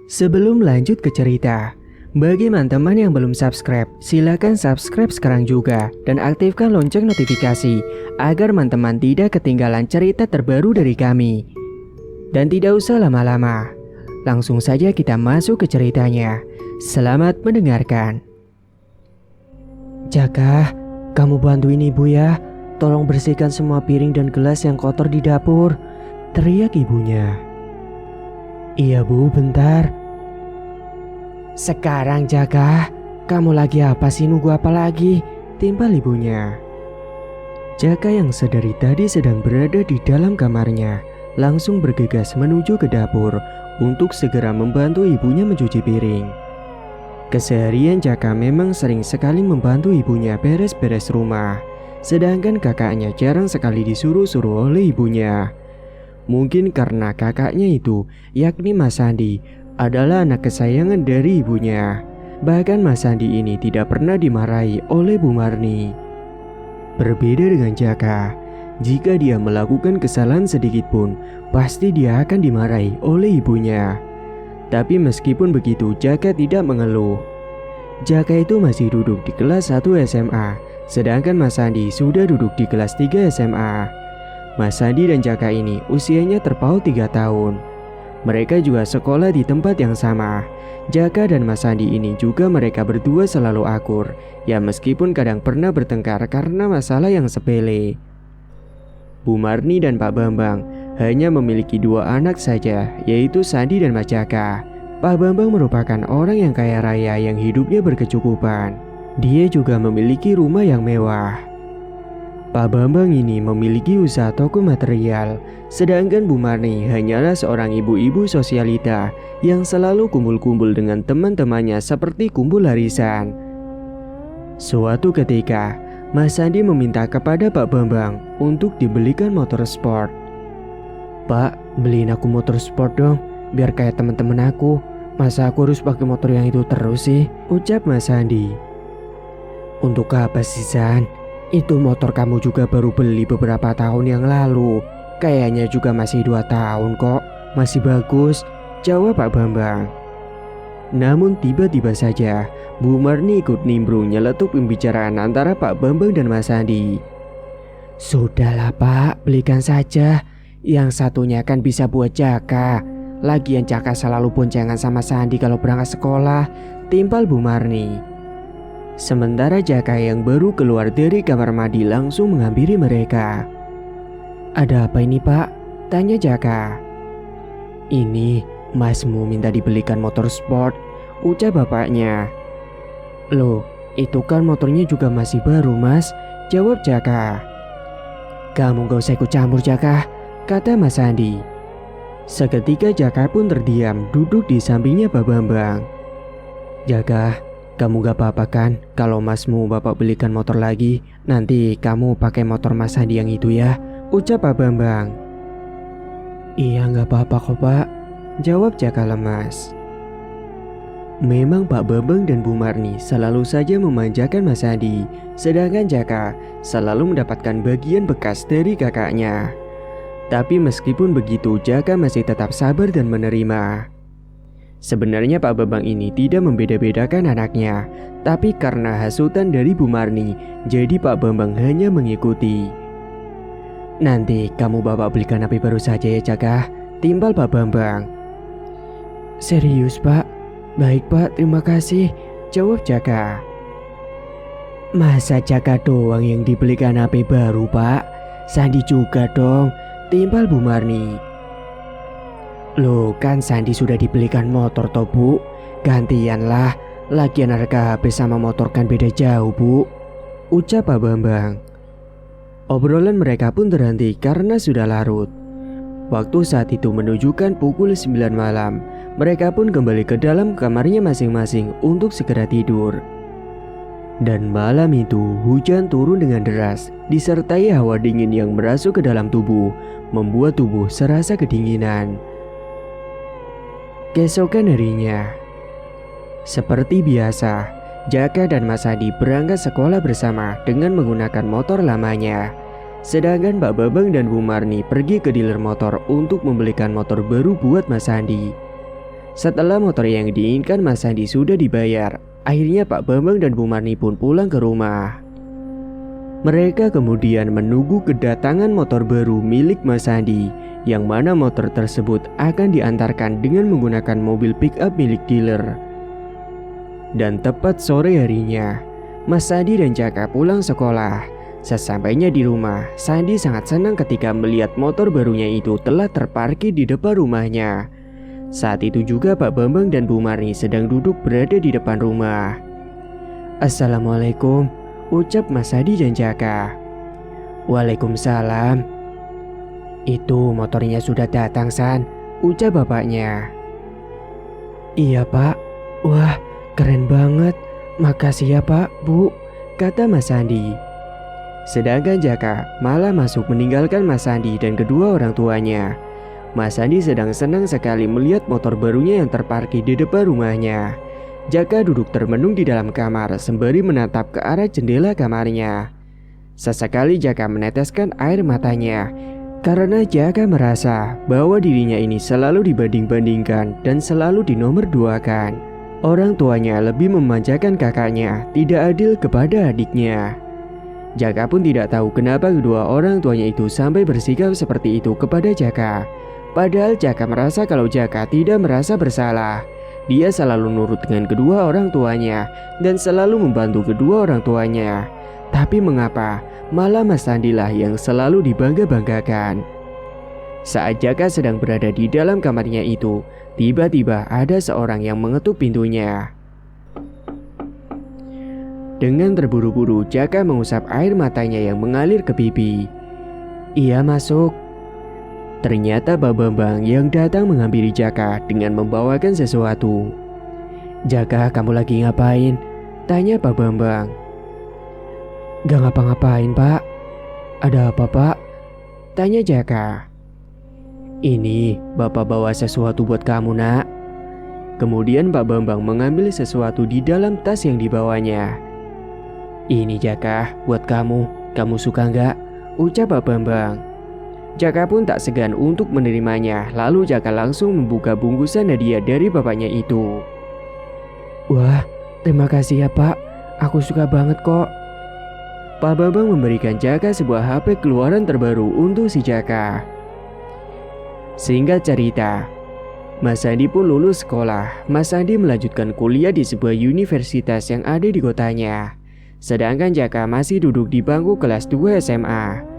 Sebelum lanjut ke cerita, bagi teman-teman yang belum subscribe, silakan subscribe sekarang juga dan aktifkan lonceng notifikasi agar teman-teman tidak ketinggalan cerita terbaru dari kami. Dan tidak usah lama-lama, langsung saja kita masuk ke ceritanya. Selamat mendengarkan. Jaka, kamu bantuin ibu ya. Tolong bersihkan semua piring dan gelas yang kotor di dapur, teriak ibunya. Iya bu, bentar. Sekarang Jaka, kamu lagi apa sih, nunggu apa lagi? Timpal ibunya. Jaka yang sedari tadi sedang berada di dalam kamarnya langsung bergegas menuju ke dapur untuk segera membantu ibunya mencuci piring. Keseharian Jaka memang sering sekali membantu ibunya beres-beres rumah, sedangkan kakaknya jarang sekali disuruh-suruh oleh ibunya. Mungkin karena kakaknya itu, yakni Mas Sandi, adalah anak kesayangan dari ibunya. Bahkan Mas Sandi ini tidak pernah dimarahi oleh Bu Marni. Berbeda dengan Jaka, jika dia melakukan kesalahan sedikit pun, pasti dia akan dimarahi oleh ibunya. Tapi meskipun begitu, Jaka tidak mengeluh. Jaka itu masih duduk di kelas 1 SMA, sedangkan Mas Sandi sudah duduk di kelas 3 SMA. Mas Sandi dan Jaka ini usianya terpaut 3 tahun. Mereka juga sekolah di tempat yang sama. Jaka dan Mas Sandi ini juga mereka berdua selalu akur, ya meskipun kadang pernah bertengkar karena masalah yang sepele. Bu Marni dan Pak Bambang hanya memiliki 2 anak saja, yaitu Sandi dan Mas Jaka. Pak Bambang merupakan orang yang kaya raya yang hidupnya berkecukupan. Dia juga memiliki rumah yang mewah. Pak Bambang ini memiliki usaha toko material, sedangkan Bu Marni hanyalah seorang ibu-ibu sosialita yang selalu kumpul-kumpul dengan teman-temannya seperti kumpul arisan. Suatu ketika, Mas Sandi meminta kepada Pak Bambang untuk dibelikan motor sport. Pak, beliin aku motor sport dong, biar kayak teman-teman aku. Masa aku harus pakai motor yang itu terus sih? Ucap Mas Sandi. Untuk apa sih San? Itu motor kamu juga baru beli beberapa tahun yang lalu. Kayaknya juga masih 2 tahun kok. Masih bagus, jawab Pak Bambang. Namun tiba-tiba saja Bu Marni ikut nimbrung nyeletuk pembicaraan antara Pak Bambang dan Mas Sandi. Sudahlah Pak, belikan saja. Yang satunya kan bisa buat Jaka. Lagian Jaka selalu boncengan sama Sandi kalau berangkat sekolah, timpal Bu Marni. Sementara Jaka yang baru keluar dari kamar mandi langsung menghampiri mereka. Ada apa ini Pak? Tanya Jaka. Ini Masmu minta dibelikan motor sport, ucap bapaknya. Loh, itu kan motornya juga masih baru Mas, jawab Jaka. Kamu gak usah ikut campur Jaka, kata Mas Sandi. Seketika Jaka pun terdiam duduk di sampingnya Pak Bambang. Jaka, kamu gak apa-apa kan kalau Masmu bapak belikan motor lagi? Nanti kamu pakai motor Mas Sandi yang itu ya, ucap Pak Bambang. Iya gak apa-apa kok Pak, jawab Jaka lemas. Memang Pak Bambang dan Bu Marni selalu saja memanjakan Mas Sandi, sedangkan Jaka selalu mendapatkan bagian bekas dari kakaknya. Tapi meskipun begitu, Jaka masih tetap sabar dan menerima. Sebenarnya Pak Bambang ini tidak membeda-bedakan anaknya, tapi karena hasutan dari Bu Marni, jadi Pak Bambang hanya mengikuti. Nanti kamu bapak belikan HP baru saja ya Jaka, timpal Pak Bambang. Serius Pak? Baik Pak, terima kasih, jawab Jaka. Masa Jaka doang yang dibelikan HP baru Pak? Sandi juga dong, timpal Bu Marni. Loh kan Sandi sudah dibelikan motor toh Bu, gantianlah, lagian harga HP sama motor kan beda jauh Bu, ucap Pak Bambang. Obrolan mereka pun terhenti karena sudah larut. Waktu saat itu menunjukkan pukul 9 malam, mereka pun kembali ke dalam kamarnya masing-masing untuk segera tidur. Dan malam itu hujan turun dengan deras, disertai hawa dingin yang merasuk ke dalam tubuh, membuat tubuh serasa kedinginan. Keesokan harinya, seperti biasa, Jaka dan Mas Sandi berangkat sekolah bersama dengan menggunakan motor lamanya. Sedangkan Pak Bambang dan Bu Marni pergi ke dealer motor untuk membelikan motor baru buat Mas Sandi. Setelah motor yang diinginkan Mas Sandi sudah dibayar, akhirnya Pak Bambang dan Bu Marni pun pulang ke rumah. Mereka kemudian menunggu kedatangan motor baru milik Mas Sandi, yang mana motor tersebut akan diantarkan dengan menggunakan mobil pick-up milik dealer. Dan tepat sore harinya, Mas Sandi dan Jaka pulang sekolah. Sesampainya di rumah, Sandi sangat senang ketika melihat motor barunya itu telah terparkir di depan rumahnya. Saat itu juga Pak Bambang dan Bu Marni sedang duduk berada di depan rumah. "Assalamualaikum," ucap Mas Sandi dan Jaka. "Waalaikumsalam." "Itu motornya sudah datang, San," ucap bapaknya. "Iya Pak, wah keren banget, makasih ya Pak, Bu," kata Mas Sandi. Sedangkan Jaka malah masuk meninggalkan Mas Sandi dan kedua orang tuanya. Mas Sandi sedang senang sekali melihat motor barunya yang terparkir di depan rumahnya. Jaka duduk termenung di dalam kamar sembari menatap ke arah jendela kamarnya. Sesekali Jaka meneteskan air matanya karena Jaka merasa bahwa dirinya ini selalu dibanding-bandingkan dan selalu dinomorduakan. Orang tuanya lebih memanjakan kakaknya, tidak adil kepada adiknya. Jaka pun tidak tahu kenapa kedua orang tuanya itu sampai bersikap seperti itu kepada Jaka. Padahal Jaka merasa kalau Jaka tidak merasa bersalah. Dia selalu nurut dengan kedua orang tuanya dan selalu membantu kedua orang tuanya. Tapi mengapa malah Mas Sandi lah yang selalu dibangga-banggakan? Saat Jaka sedang berada di dalam kamarnya itu, tiba-tiba ada seorang yang mengetuk pintunya. Dengan terburu-buru, Jaka mengusap air matanya yang mengalir ke pipi. "Iya, masuk." Ternyata Pak Bambang yang datang menghampiri Jaka dengan membawakan sesuatu. "Jaka, kamu lagi ngapain?" tanya Pak Bambang. "Gak ngapa-ngapain, Pak." "Ada apa, Pak?" tanya Jaka. "Ini Bapak bawa sesuatu buat kamu, Nak." Kemudian Pak Bambang mengambil sesuatu di dalam tas yang dibawanya. "Ini Jaka, buat kamu. Kamu suka nggak?" ucap Pak Bambang. Jaka pun tak segan untuk menerimanya. Lalu Jaka langsung membuka bungkusan hadiah dari bapaknya itu. "Wah, terima kasih ya Pak. Aku suka banget kok." Pak Bambang memberikan Jaka sebuah HP keluaran terbaru untuk si Jaka. Singkat cerita, Mas Sandi pun lulus sekolah. Mas Sandi melanjutkan kuliah di sebuah universitas yang ada di kotanya. Sedangkan Jaka masih duduk di bangku kelas 2 SMA.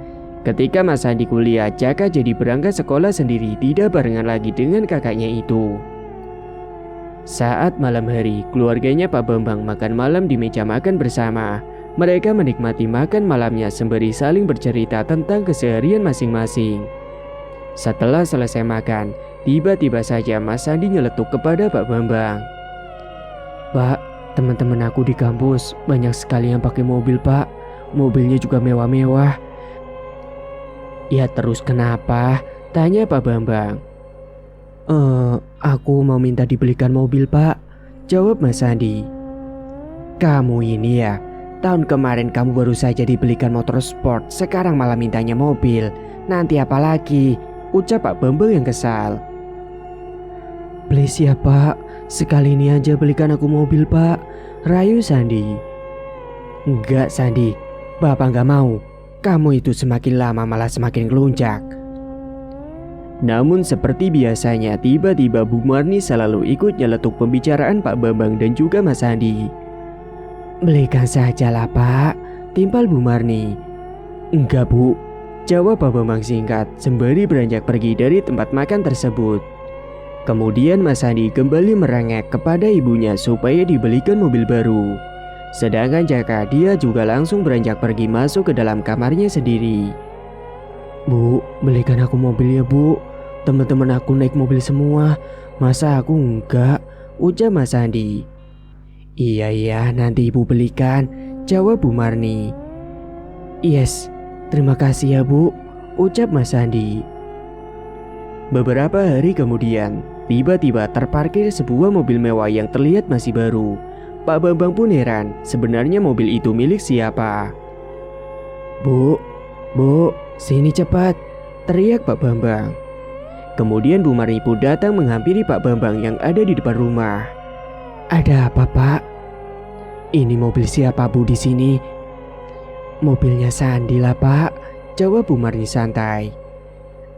Ketika Mas Sandi kuliah, Jaka jadi berangkat sekolah sendiri, tidak barengan lagi dengan kakaknya itu. Saat malam hari, keluarganya Pak Bambang makan malam di meja makan bersama. Mereka menikmati makan malamnya sembari saling bercerita tentang keseharian masing-masing. Setelah selesai makan, tiba-tiba saja Mas Sandi nyeletuk kepada Pak Bambang. "Pak, teman-teman aku di kampus banyak sekali yang pakai mobil, Pak. Mobilnya juga mewah-mewah." "Ya terus kenapa?" tanya Pak Bambang. Aku mau minta dibelikan mobil, Pak," jawab Mas Sandi. "Kamu ini ya, tahun kemarin kamu baru saja dibelikan motor sport, sekarang malah mintanya mobil. Nanti apa lagi?" ucap Pak Bambang yang kesal. "Please ya Pak, sekali ini aja belikan aku mobil, Pak," rayu Sandi. "Enggak Sandi, Bapak nggak mau. Kamu itu semakin lama malah semakin gelunjak." Namun seperti biasanya, tiba-tiba Bu Marni selalu ikut nyeletuk pembicaraan Pak Bambang dan juga Mas Sandi. "Belikan sajalah Pak," timpal Bu Marni. "Enggak Bu," jawab Pak Bambang singkat sembari beranjak pergi dari tempat makan tersebut. Kemudian Mas Sandi kembali merengek kepada ibunya supaya dibelikan mobil baru. Sedangkan Jaka, dia juga langsung beranjak pergi masuk ke dalam kamarnya sendiri. "Bu, belikan aku mobil ya Bu. Teman-teman aku naik mobil semua, masa aku enggak?" ucap Mas Sandi. Iya, nanti ibu belikan," jawab Bu Marni. "Yes, terima kasih ya Bu," ucap Mas Sandi. Beberapa hari kemudian, tiba-tiba terparkir sebuah mobil mewah yang terlihat masih baru. Pak Bambang pun heran, sebenarnya mobil itu milik siapa. Bu, sini cepat," teriak Pak Bambang. Kemudian Bu Marni pun datang menghampiri Pak Bambang yang ada di depan rumah. "Ada apa, Pak?" "Ini mobil siapa, Bu, di sini?" "Mobilnya Sandi lah, Pak," jawab Bu Marni santai.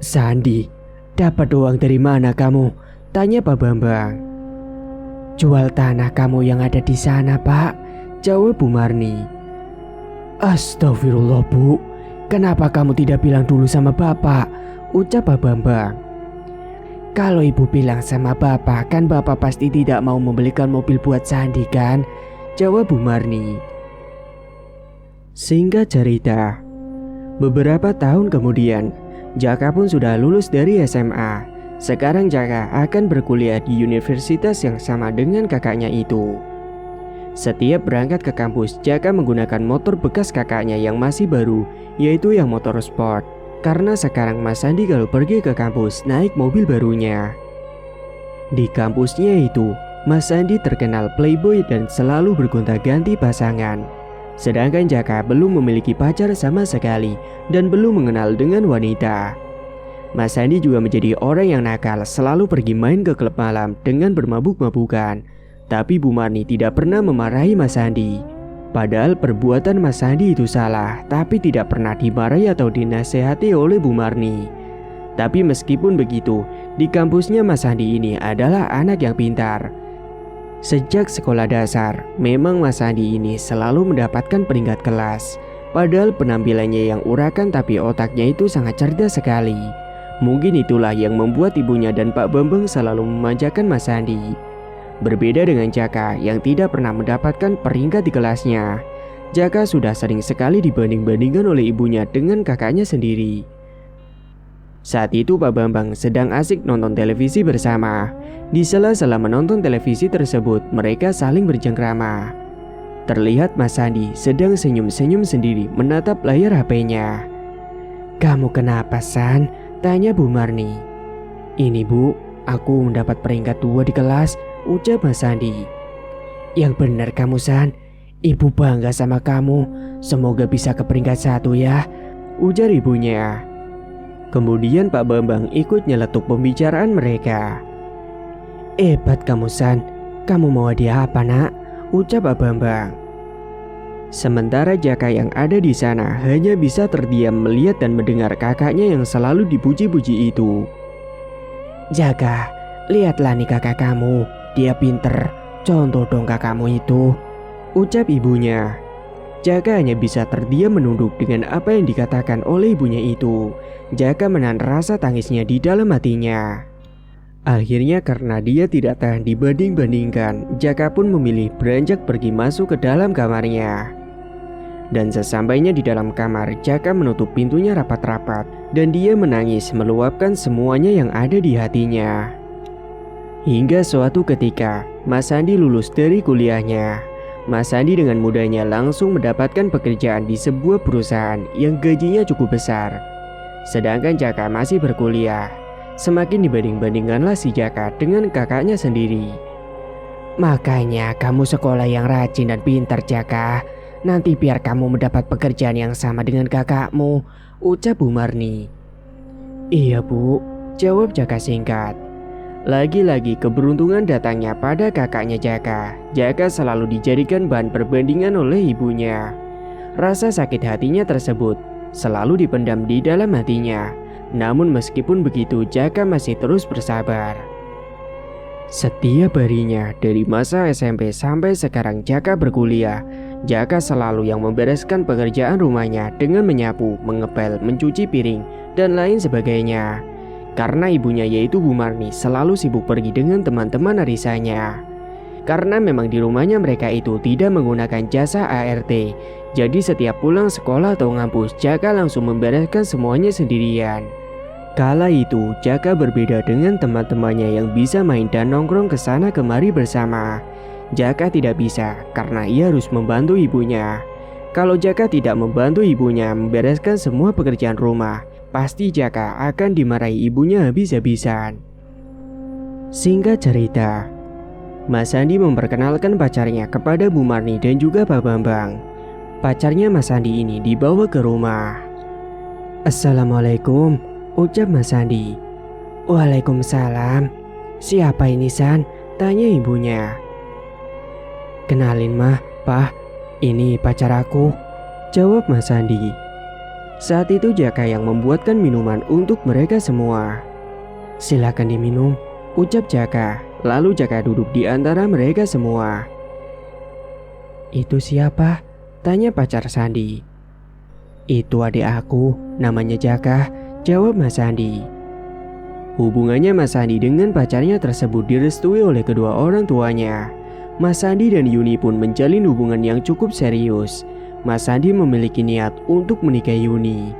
"Sandi? Dapat uang dari mana kamu?" tanya Pak Bambang. "Jual tanah kamu yang ada di sana, Pak," jawab Bu Marni. "Astagfirullah, Bu. Kenapa kamu tidak bilang dulu sama Bapak?" ucap Pak Bambang. "Kalau Ibu bilang sama Bapak, kan Bapak pasti tidak mau membelikan mobil buat Sandi kan?" jawab Bu Marni. Singkat cerita, beberapa tahun kemudian, Jaka pun sudah lulus dari SMA. Sekarang Jaka akan berkuliah di universitas yang sama dengan kakaknya itu. Setiap berangkat ke kampus, Jaka menggunakan motor bekas kakaknya yang masih baru, yaitu yang motor sport. Karena sekarang Mas Sandi kalau pergi ke kampus naik mobil barunya. Di kampusnya itu, Mas Sandi terkenal playboy dan selalu bergonta-ganti pasangan. Sedangkan Jaka belum memiliki pacar sama sekali dan belum mengenal dengan wanita. Mas Sandi juga menjadi orang yang nakal, selalu pergi main ke klub malam dengan bermabuk-mabukan. Tapi Bu Marni tidak pernah memarahi Mas Sandi. Padahal perbuatan Mas Sandi itu salah, tapi tidak pernah dimarahi atau dinasehati oleh Bu Marni. Tapi meskipun begitu, di kampusnya Mas Sandi ini adalah anak yang pintar. Sejak sekolah dasar, memang Mas Sandi ini selalu mendapatkan peringkat kelas. Padahal penampilannya yang urakan tapi otaknya itu sangat cerdas sekali. Mungkin itulah yang membuat ibunya dan Pak Bambang selalu memanjakan Mas Sandi. Berbeda dengan Jaka yang tidak pernah mendapatkan peringkat di kelasnya. Jaka sudah sering sekali dibanding-bandingkan oleh ibunya dengan kakaknya sendiri. Saat itu Pak Bambang sedang asik nonton televisi bersama. Di sela-sela menonton televisi tersebut, mereka saling bercengkrama. Terlihat Mas Sandi sedang senyum-senyum sendiri menatap layar HP-nya. "Kamu kenapa, San?" tanya Bu Marni. "Ini, Bu, aku mendapat peringkat 2 di kelas," ucap Mas Sandi. "Yang benar kamu, San. Ibu bangga sama kamu. Semoga bisa ke peringkat 1 ya," ujar ibunya. Kemudian Pak Bambang ikut nyeletuk pembicaraan mereka. "Hebat kamu, San. Kamu mau hadiah apa, Nak?" ucap Pak Bambang. Sementara Jaka yang ada di sana hanya bisa terdiam melihat dan mendengar kakaknya yang selalu dipuji-puji itu. "Jaka, lihatlah nih kakak kamu. Dia pinter. Contoh dong kakakmu itu," ucap ibunya. Jaka hanya bisa terdiam menunduk dengan apa yang dikatakan oleh ibunya itu. Jaka menahan rasa tangisnya di dalam hatinya. Akhirnya karena dia tidak tahan dibanding-bandingkan, Jaka pun memilih beranjak pergi masuk ke dalam kamarnya. Dan sesampainya di dalam kamar, Jaka menutup pintunya rapat-rapat dan dia menangis meluapkan semuanya yang ada di hatinya. Hingga suatu ketika, Mas Sandi lulus dari kuliahnya. Mas Sandi dengan mudahnya langsung mendapatkan pekerjaan di sebuah perusahaan yang gajinya cukup besar. Sedangkan Jaka masih berkuliah. Semakin dibanding-bandingkanlah si Jaka dengan kakaknya sendiri. "Makanya kamu sekolah yang rajin dan pintar, Jaka. Nanti biar kamu mendapat pekerjaan yang sama dengan kakakmu," ucap Bu Marni. "Iya, Bu," jawab Jaka singkat. Lagi-lagi keberuntungan datangnya pada kakaknya Jaka. Jaka selalu dijadikan bahan perbandingan oleh ibunya. Rasa sakit hatinya tersebut selalu dipendam di dalam hatinya. Namun meskipun begitu, Jaka masih terus bersabar. Setiap harinya dari masa SMP sampai sekarang Jaka berkuliah, Jaka selalu yang membereskan pekerjaan rumahnya dengan menyapu, mengepel, mencuci piring, dan lain sebagainya. Karena ibunya yaitu Bu Marni selalu sibuk pergi dengan teman-teman arisannya. Karena memang di rumahnya mereka itu tidak menggunakan jasa ART. Jadi setiap pulang sekolah atau ngampus, Jaka langsung membereskan semuanya sendirian. Kala itu Jaka berbeda dengan teman-temannya yang bisa main dan nongkrong kesana kemari bersama. Jaka tidak bisa karena ia harus membantu ibunya. Kalau Jaka tidak membantu ibunya membereskan semua pekerjaan rumah, pasti Jaka akan dimarahi ibunya habis-habisan. Singkat cerita, Mas Sandi memperkenalkan pacarnya kepada Bu Marni dan juga Pak Bambang. Pacarnya Mas Sandi ini dibawa ke rumah. "Assalamualaikum," ucap Mas Sandi. Waalaikumsalam. Siapa ini San? Tanya ibunya. Kenalin mah, Pah. Ini pacar aku. Jawab Mas Sandi. Saat itu Jaka yang membuatkan minuman untuk mereka semua. Silakan diminum, ucap Jaka. Lalu Jaka duduk di antara mereka semua. Itu siapa? Tanya pacar Sandi. Itu adik aku, namanya Jaka. Jawab Mas Sandi. Hubungannya Mas Sandi dengan pacarnya tersebut direstui oleh kedua orang tuanya. Mas Sandi dan Yuni pun menjalin hubungan yang cukup serius. Mas Sandi memiliki niat untuk menikahi Yuni.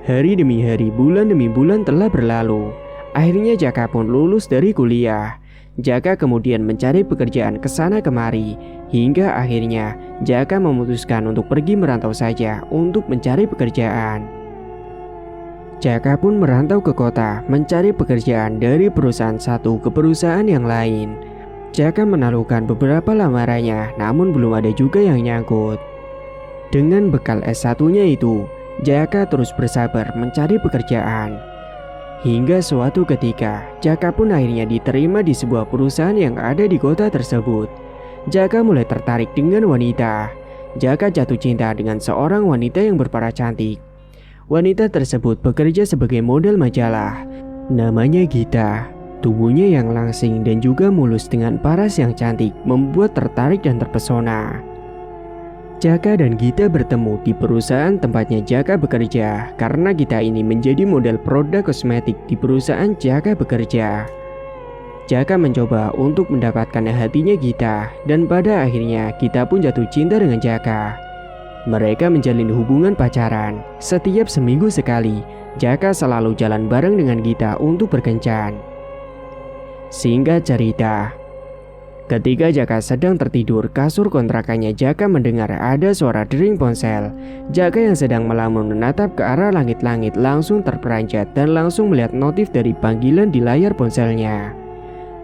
Hari demi hari, bulan demi bulan telah berlalu. Akhirnya Jaka pun lulus dari kuliah. Jaka kemudian mencari pekerjaan kesana kemari. Hingga akhirnya Jaka memutuskan untuk pergi merantau saja untuk mencari pekerjaan. Jaka pun merantau ke kota mencari pekerjaan dari perusahaan satu ke perusahaan yang lain. Jaka menaruhkan beberapa lamarannya, namun belum ada juga yang nyangkut. Dengan bekal S1-nya itu, Jaka terus bersabar mencari pekerjaan. Hingga suatu ketika, Jaka pun akhirnya diterima di sebuah perusahaan yang ada di kota tersebut. Jaka mulai tertarik dengan wanita. Jaka jatuh cinta dengan seorang wanita yang berparas cantik. Wanita tersebut bekerja sebagai model majalah. Namanya Gita. Tubuhnya yang langsing dan juga mulus dengan paras yang cantik membuat tertarik dan terpesona. Jaka dan Gita bertemu di perusahaan tempatnya Jaka bekerja karena Gita ini menjadi model produk kosmetik di perusahaan Jaka bekerja. Jaka mencoba untuk mendapatkan hatinya Gita dan pada akhirnya Gita pun jatuh cinta dengan Jaka. Mereka menjalin hubungan pacaran. Setiap seminggu sekali, Jaka selalu jalan bareng dengan Gita untuk berkencan. Singkat cerita, ketika Jaka sedang tertidur kasur kontrakannya, Jaka mendengar ada suara dering ponsel. Jaka yang sedang melamun menatap ke arah langit-langit langsung terperanjat dan langsung melihat notif dari panggilan di layar ponselnya.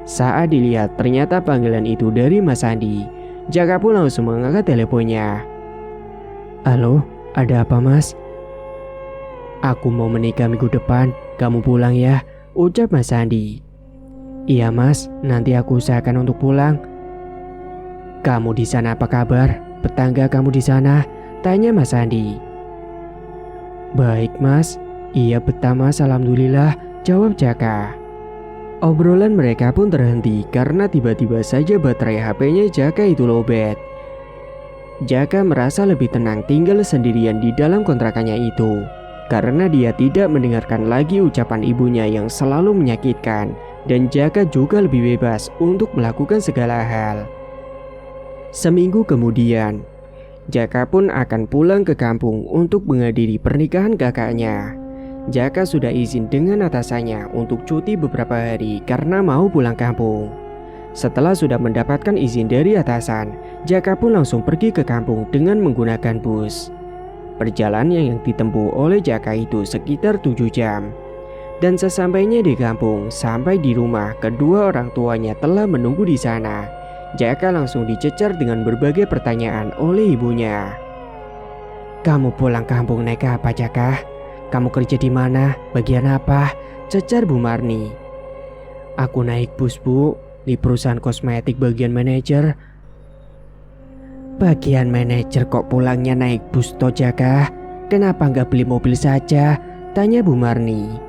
Saat dilihat ternyata panggilan itu dari Mas Sandi. Jaka pun langsung mengangkat teleponnya. Halo, ada apa Mas? Aku mau menikah minggu depan, kamu pulang ya, ucap Mas Sandi. Iya Mas, nanti aku usahakan untuk pulang. Kamu di sana apa kabar? Tetangga kamu di sana? Tanya Mas Sandi. Baik Mas, iya betah Mas, alhamdulillah, jawab Jaka. Obrolan mereka pun terhenti karena tiba-tiba saja baterai HP-nya Jaka itu lowbat. Jaka merasa lebih tenang tinggal sendirian di dalam kontrakannya itu karena dia tidak mendengarkan lagi ucapan ibunya yang selalu menyakitkan, dan Jaka juga lebih bebas untuk melakukan segala hal. Seminggu kemudian, Jaka pun akan pulang ke kampung untuk menghadiri pernikahan kakaknya. Jaka sudah izin dengan atasannya untuk cuti beberapa hari karena mau pulang kampung. Setelah sudah mendapatkan izin dari atasan, Jaka pun langsung pergi ke kampung dengan menggunakan bus. Perjalanan yang ditempuh oleh Jaka itu sekitar 7 jam. Dan sesampainya di kampung, sampai di rumah, kedua orang tuanya telah menunggu di sana. Jaka langsung dicecar dengan berbagai pertanyaan oleh ibunya. Kamu pulang kampung naik apa Jaka? Kamu kerja di mana? Bagian apa? Cecar Bu Marni. Aku naik bus Bu, di perusahaan kosmetik bagian manajer. Bagian manajer kok pulangnya naik bus toh Jaka? Kenapa nggak beli mobil saja? Tanya Bu Marni.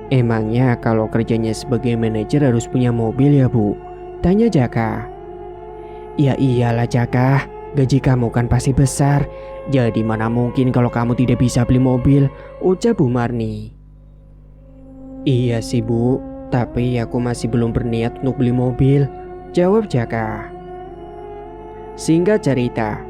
Emangnya kalau kerjanya sebagai manajer harus punya mobil ya Bu? Tanya Jaka. Ya iyalah Jaka, gaji kamu kan pasti besar. Jadi mana mungkin kalau kamu tidak bisa beli mobil, ucap Bu Marni. Iya sih Bu, tapi aku masih belum berniat untuk beli mobil, jawab Jaka. Singkat cerita,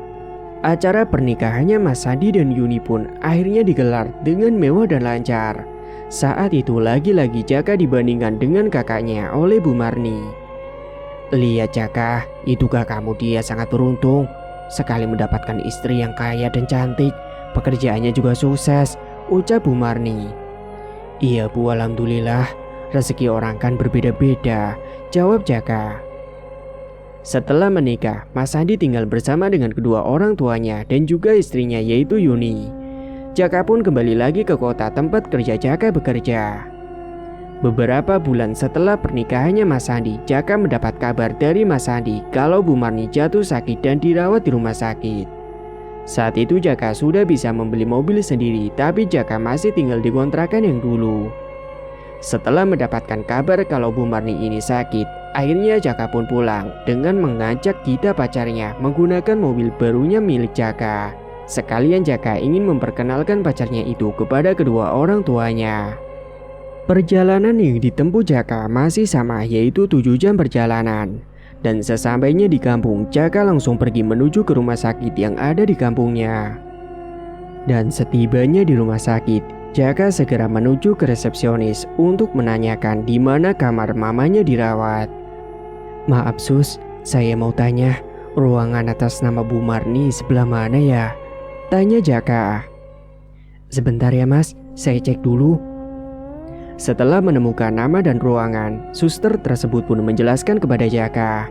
acara pernikahannya Mas Sandi dan Yuni pun akhirnya digelar dengan mewah dan lancar. Saat itu lagi-lagi Jaka dibandingkan dengan kakaknya oleh Bu Marni. Lihat Jaka, itu kakakmu dia sangat beruntung. Sekali mendapatkan istri yang kaya dan cantik, pekerjaannya juga sukses, ucap Bu Marni. Iya Bu, alhamdulillah. Rezeki orang kan berbeda-beda, jawab Jaka. Setelah menikah, Mas Sandi tinggal bersama dengan kedua orang tuanya dan juga istrinya yaitu Yuni. Jaka pun kembali lagi ke kota tempat kerja Jaka bekerja. Beberapa bulan setelah pernikahannya Mas Sandi, Jaka mendapat kabar dari Mas Sandi kalau Bu Marni jatuh sakit dan dirawat di rumah sakit. Saat itu Jaka sudah bisa membeli mobil sendiri, tapi Jaka masih tinggal di kontrakan yang dulu. Setelah mendapatkan kabar kalau Bu Marni ini sakit, akhirnya Jaka pun pulang dengan mengajak Gita pacarnya menggunakan mobil barunya milik Jaka. Sekalian Jaka ingin memperkenalkan pacarnya itu kepada kedua orang tuanya. Perjalanan yang ditempuh Jaka masih sama, yaitu 7 jam perjalanan. Dan sesampainya di kampung, Jaka langsung pergi menuju ke rumah sakit yang ada di kampungnya. Dan setibanya di rumah sakit, Jaka segera menuju ke resepsionis untuk menanyakan di mana kamar mamanya dirawat. "Maaf sus, saya mau tanya, ruangan atas nama Bu Marni sebelah mana ya?" tanya Jaka. "Sebentar ya mas, saya cek dulu." Setelah menemukan nama dan ruangan, suster tersebut pun menjelaskan kepada Jaka.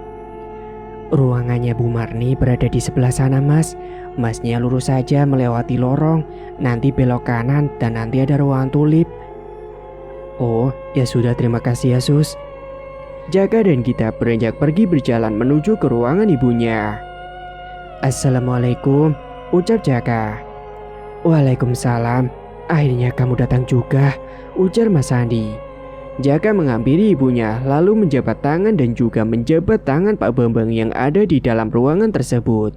"Ruangannya Bu Marni berada di sebelah sana mas. Masnya lurus saja melewati lorong, nanti belok kanan dan nanti ada ruangan tulip." "Oh, ya sudah, terima kasih ya sus." Jaka dan Gita beranjak pergi berjalan menuju ke ruangan ibunya. "Assalamualaikum," ucap Jaka. "Waalaikumsalam. Akhirnya kamu datang juga," ujar Mas Sandi. Jaka menghampiri ibunya lalu menjabat tangan dan juga menjabat tangan Pak Bambang yang ada di dalam ruangan tersebut.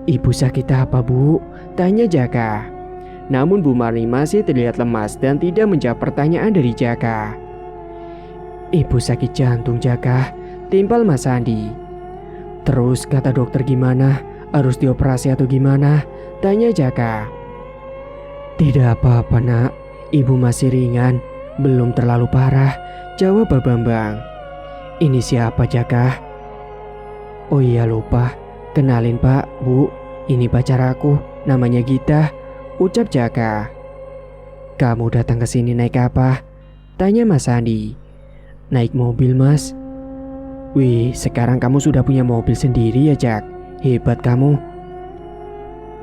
"Ibu sakit apa bu?" tanya Jaka. Namun Bu Marni masih terlihat lemas dan tidak menjawab pertanyaan dari Jaka. "Ibu sakit jantung Jaka," timpal Mas Sandi. "Terus kata dokter gimana? Harus dioperasi atau gimana?" tanya Jaka. "Tidak apa-apa nak, ibu masih ringan, belum terlalu parah," jawab Pak Bambang. "Ini siapa Jaka?" "Oh iya lupa, kenalin Pak, Bu, ini pacar aku, namanya Gita," ucap Jaka. "Kamu datang ke sini naik apa?" tanya Mas Sandi. "Naik mobil mas." "Wih, sekarang kamu sudah punya mobil sendiri ya Jak, hebat kamu."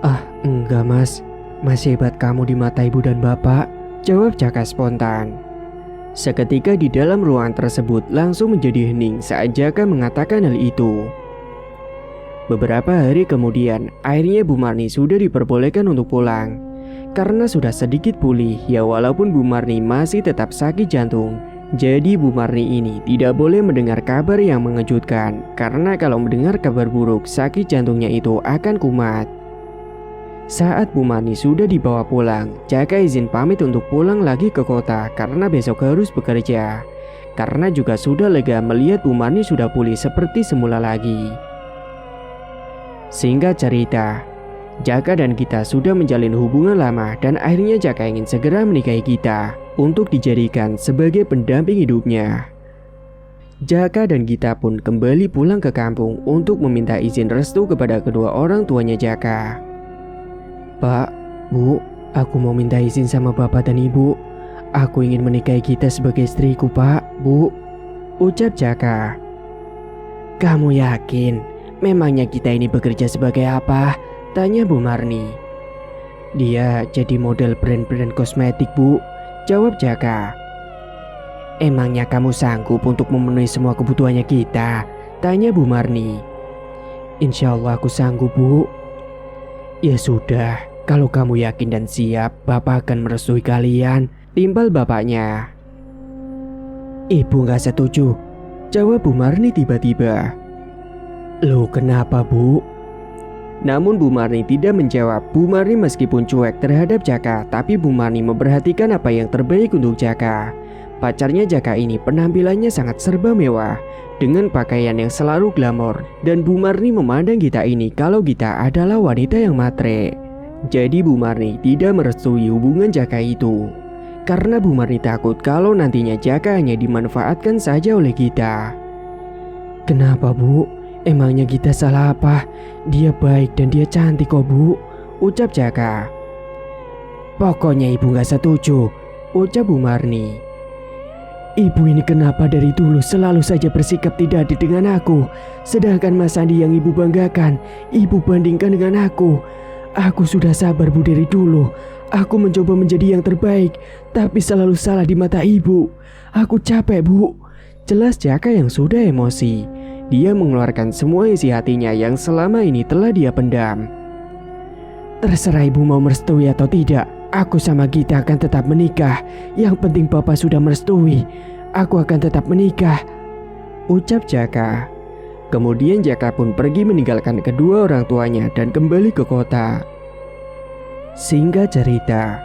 "Ah enggak mas, masih hebat kamu di mata ibu dan bapak," jawab Jaka spontan. Seketika di dalam ruangan tersebut langsung menjadi hening saat Jaka mengatakan hal itu. Beberapa hari kemudian, akhirnya Bu Marni sudah diperbolehkan untuk pulang. Karena sudah sedikit pulih, ya walaupun Bu Marni masih tetap sakit jantung, jadi Bu Marni ini tidak boleh mendengar kabar yang mengejutkan. Karena kalau mendengar kabar buruk, sakit jantungnya itu akan kumat. Saat Bu Marni sudah dibawa pulang, Jaka izin pamit untuk pulang lagi ke kota karena besok harus bekerja. Karena juga sudah lega melihat Bu Marni sudah pulih seperti semula lagi. Singkat cerita, Jaka dan Gita sudah menjalin hubungan lama dan akhirnya Jaka ingin segera menikahi Gita untuk dijadikan sebagai pendamping hidupnya. Jaka dan Gita pun kembali pulang ke kampung untuk meminta izin restu kepada kedua orang tuanya Jaka. "Pak, Bu, aku mau minta izin sama bapak dan ibu. Aku ingin menikahi Gita sebagai istriku Pak, Bu," ucap Jaka. "Kamu yakin? Memangnya Gita ini bekerja sebagai apa?" tanya Bu Marni. "Dia jadi model brand-brand kosmetik Bu," jawab Jaka. "Emangnya kamu sanggup untuk memenuhi semua kebutuhannya Gita?" tanya Bu Marni. "Insya Allah aku sanggup Bu." "Ya sudah, kalau kamu yakin dan siap, bapak akan merestui kalian," timpal bapaknya. "Ibu gak setuju," jawab Bu Marni tiba-tiba. "Loh kenapa Bu?" Namun Bu Marni tidak menjawab. Bu Marni meskipun cuek terhadap Jaka, tapi Bu Marni memperhatikan apa yang terbaik untuk Jaka. Pacarnya Jaka ini penampilannya sangat serba mewah, dengan pakaian yang selalu glamor, dan Bu Marni memandang Gita ini kalau Gita adalah wanita yang matre. Jadi Bu Marni tidak merestui hubungan Jaka itu. Karena Bu Marni takut kalau nantinya Jaka hanya dimanfaatkan saja oleh Gita. "Kenapa Bu? Emangnya Gita salah apa? Dia baik dan dia cantik kok Bu," ucap Jaka. "Pokoknya ibu gak setuju," ucap Bu Marni. "Ibu ini kenapa dari dulu selalu saja bersikap tidak adil dengan aku? Sedangkan Mas Sandi yang ibu banggakan, ibu bandingkan dengan aku. Aku sudah sabar Bu dari dulu. Aku mencoba menjadi yang terbaik, tapi selalu salah di mata ibu. Aku capek Bu. Jelas Jaka yang sudah emosi. Dia mengeluarkan semua isi hatinya yang selama ini telah dia pendam. Terserah ibu mau merestui atau tidak, aku sama Gita akan tetap menikah. Yang penting Papa sudah merestui. Aku akan tetap menikah, ucap Jaka. Kemudian Jaka pun pergi meninggalkan kedua orang tuanya dan kembali ke kota. Singkat cerita,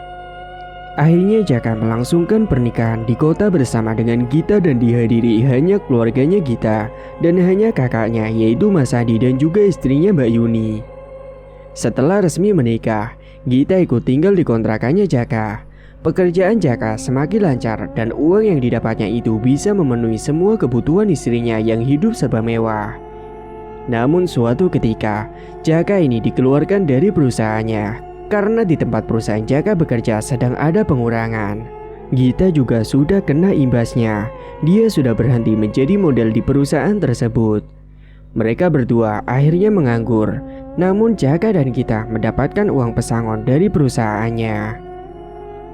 akhirnya Jaka melangsungkan pernikahan di kota bersama dengan Gita dan dihadiri hanya keluarganya Gita dan hanya kakaknya yaitu Mas Adi dan juga istrinya Mbak Yuni. Setelah resmi menikah, Gita ikut tinggal di kontrakannya Jaka. Pekerjaan Jaka semakin lancar dan uang yang didapatnya itu bisa memenuhi semua kebutuhan istrinya yang hidup serba mewah. Namun suatu ketika, Jaka ini dikeluarkan dari perusahaannya karena di tempat perusahaan Jaka bekerja sedang ada pengurangan. Gita juga sudah kena imbasnya. Dia sudah berhenti menjadi model di perusahaan tersebut. Mereka berdua akhirnya menganggur. Namun Jaka dan Gita mendapatkan uang pesangon dari perusahaannya.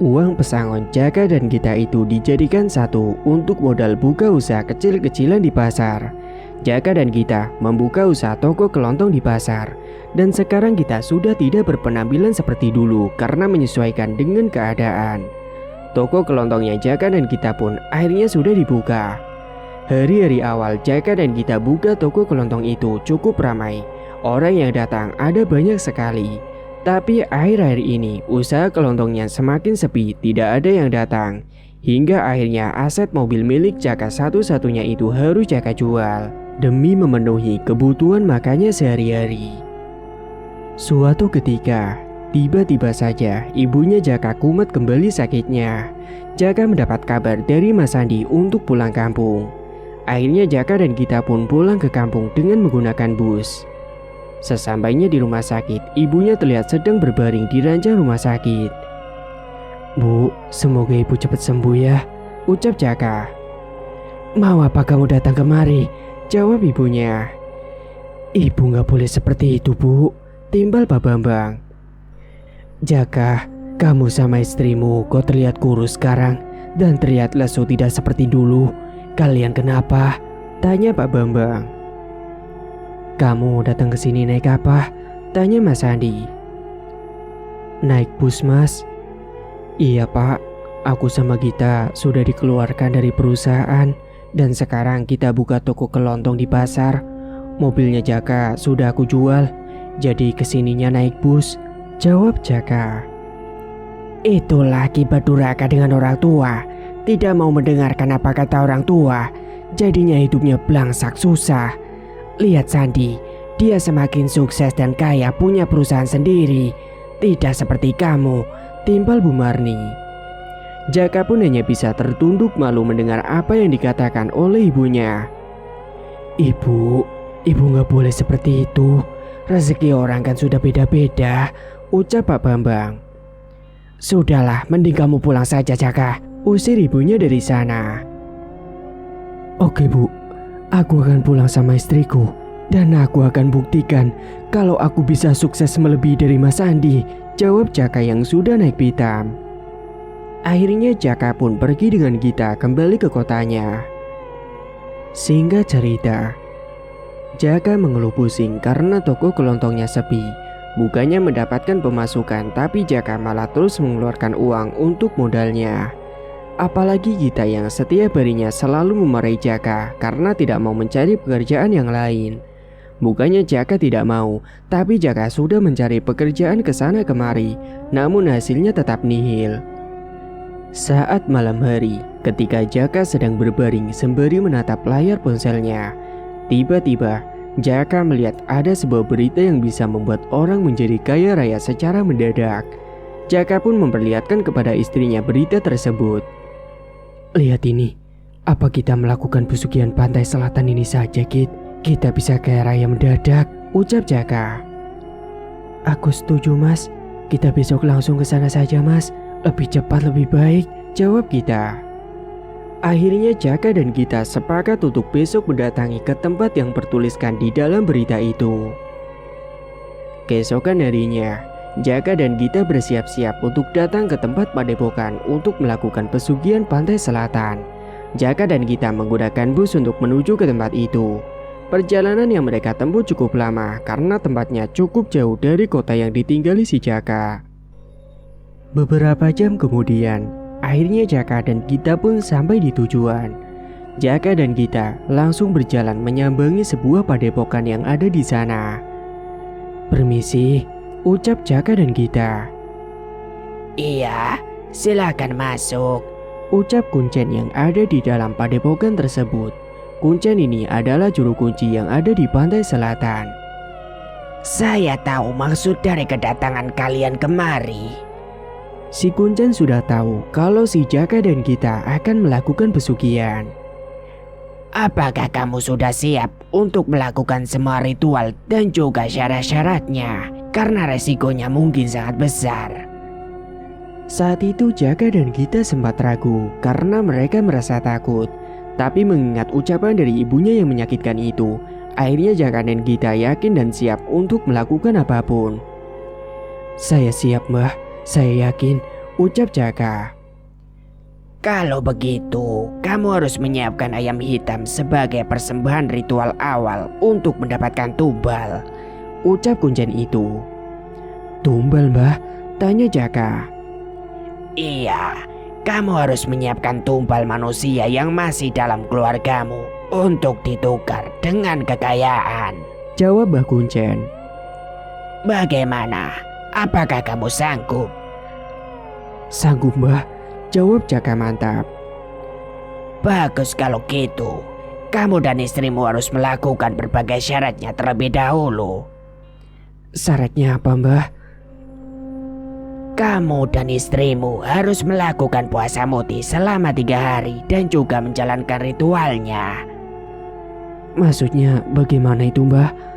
Uang pesangon Jaka dan Gita itu dijadikan satu untuk modal buka usaha kecil-kecilan di pasar. Jaka dan Gita membuka usaha toko kelontong di pasar. Dan sekarang Gita sudah tidak berpenampilan seperti dulu karena menyesuaikan dengan keadaan. Toko kelontongnya Jaka dan Gita pun akhirnya sudah dibuka. Hari-hari awal Jaka dan Gita buka toko kelontong itu cukup ramai. Orang yang datang ada banyak sekali. Tapi akhir-akhir ini usaha kelontongnya semakin sepi, tidak ada yang datang. Hingga akhirnya aset mobil milik Jaka satu-satunya itu harus Jaka jual demi memenuhi kebutuhan makannya sehari-hari. Suatu ketika, tiba-tiba saja ibunya Jaka kumat kembali sakitnya. Jaka mendapat kabar dari Mas Andi untuk pulang kampung. Akhirnya Jaka dan Gita pun pulang ke kampung dengan menggunakan bus. Sesampainya di rumah sakit, ibunya terlihat sedang berbaring di ranjang rumah sakit. Bu, semoga ibu cepat sembuh ya, ucap Jaka. Mau apa kamu datang kemari? Jawab ibunya. Ibu gak boleh seperti itu Bu, timbal Pak Bambang. Jaka, kamu sama istrimu kok terlihat kurus sekarang dan terlihat lesu tidak seperti dulu. Kalian kenapa? Tanya Pak Bambang. Kamu datang ke sini naik apa? Tanya Mas Andi. Naik bus Mas. Iya Pak, aku sama Gita sudah dikeluarkan dari perusahaan dan sekarang kita buka toko kelontong di pasar. Mobilnya Jaka sudah aku jual, jadi kesininya naik bus, jawab Jaka. Itulah akibat durhaka dengan orang tua. Tidak mau mendengarkan apa kata orang tua, jadinya hidupnya belangsak susah. Lihat Sandi, dia semakin sukses dan kaya punya perusahaan sendiri. Tidak seperti kamu, timbal Bu Marni. Jaka pun hanya bisa tertunduk malu mendengar apa yang dikatakan oleh ibunya. Ibu gak boleh seperti itu. Rezeki orang kan sudah beda-beda, ucap Pak Bambang. Sudahlah, mending kamu pulang saja Jaka, usir ibunya dari sana. Oke Bu, aku akan pulang sama istriku dan aku akan buktikan kalau aku bisa sukses melebihi dari Mas Andi, jawab Jaka yang sudah naik pitam. Akhirnya Jaka pun pergi dengan Gita kembali ke kotanya. Singkat cerita, Jaka mengeluh pusing karena toko kelontongnya sepi. Bukannya mendapatkan pemasukan, tapi Jaka malah terus mengeluarkan uang untuk modalnya. Apalagi Gita yang setiap harinya selalu memarahi Jaka karena tidak mau mencari pekerjaan yang lain. Bukannya Jaka tidak mau, tapi Jaka sudah mencari pekerjaan ke sana kemari, namun hasilnya tetap nihil. Saat malam hari, ketika Jaka sedang berbaring sembari menatap layar ponselnya, tiba-tiba Jaka melihat ada sebuah berita yang bisa membuat orang menjadi kaya raya secara mendadak. Jaka pun memperlihatkan kepada istrinya berita tersebut. Lihat ini, apa kita melakukan pesugihan pantai selatan ini saja, Kit? Kita bisa kaya raya mendadak, ucap Jaka. Aku setuju, Mas. Kita besok langsung ke sana saja, Mas. Lebih cepat lebih baik, jawab Gita. Akhirnya Jaka dan Gita sepakat untuk besok mendatangi ke tempat yang bertuliskan di dalam berita itu. Keesokan harinya, Jaka dan Gita bersiap-siap untuk datang ke tempat padepokan untuk melakukan pesugihan pantai selatan. Jaka dan Gita menggunakan bus untuk menuju ke tempat itu. Perjalanan yang mereka tempuh cukup lama karena tempatnya cukup jauh dari kota yang ditinggali si Jaka. Beberapa jam kemudian, akhirnya Jaka dan Gita pun sampai di tujuan. Jaka dan Gita langsung berjalan menyambangi sebuah padepokan yang ada di sana. "Permisi," ucap Jaka dan Gita. "Iya, silakan masuk," ucap Kuncen yang ada di dalam padepokan tersebut. Kuncen ini adalah juru kunci yang ada di pantai selatan. "Saya tahu maksud dari kedatangan kalian kemari." Si Kuncen sudah tahu kalau si Jaka dan Gita akan melakukan pesugihan. "Apakah kamu sudah siap untuk melakukan semua ritual dan juga syarat-syaratnya? Karena resikonya mungkin sangat besar." Saat itu Jaka dan Gita sempat ragu karena mereka merasa takut. Tapi mengingat ucapan dari ibunya yang menyakitkan itu, akhirnya Jaka dan Gita yakin dan siap untuk melakukan apapun. "Saya siap, Mbah. Saya yakin," ucap Jaka. "Kalau begitu, kamu harus menyiapkan ayam hitam sebagai persembahan ritual awal untuk mendapatkan tumbal," ucap Kuncen itu. "Tumbal, Mbah?" tanya Jaka. "Iya, kamu harus menyiapkan tumbal manusia yang masih dalam keluargamu untuk ditukar dengan kekayaan," jawab Mbah Kuncen. "Bagaimana? Apakah kamu sanggup?" "Sanggup, Mbah," jawab Jaka mantap. "Bagus kalau gitu. Kamu dan istrimu harus melakukan berbagai syaratnya terlebih dahulu." "Syaratnya apa, Mbah?" "Kamu dan istrimu harus melakukan puasa muti selama 3 hari dan juga menjalankan ritualnya." "Maksudnya bagaimana itu, Mbah?"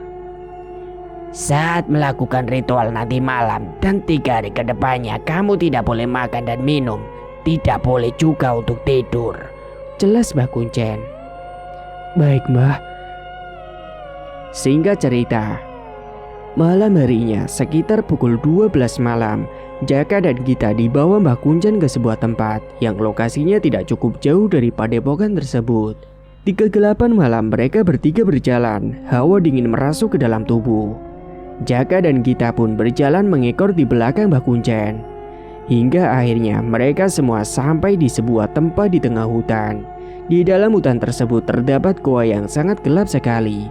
"Saat melakukan ritual nanti malam dan 3 hari ke depannya kamu tidak boleh makan dan minum. Tidak boleh juga untuk tidur," jelas Mbah Kuncen. "Baik, Mbah." Singkat cerita, malam harinya sekitar pukul 12 malam, Jaka dan Gita dibawa Mbah Kuncen ke sebuah tempat yang lokasinya tidak cukup jauh dari padepokan tersebut. Di kegelapan malam mereka bertiga berjalan, hawa dingin merasuk ke dalam tubuh. Jaka dan Gita pun berjalan mengekor di belakang Mbah Kuncen. Hingga akhirnya mereka semua sampai di sebuah tempat di tengah hutan. Di dalam hutan tersebut terdapat gua yang sangat gelap sekali.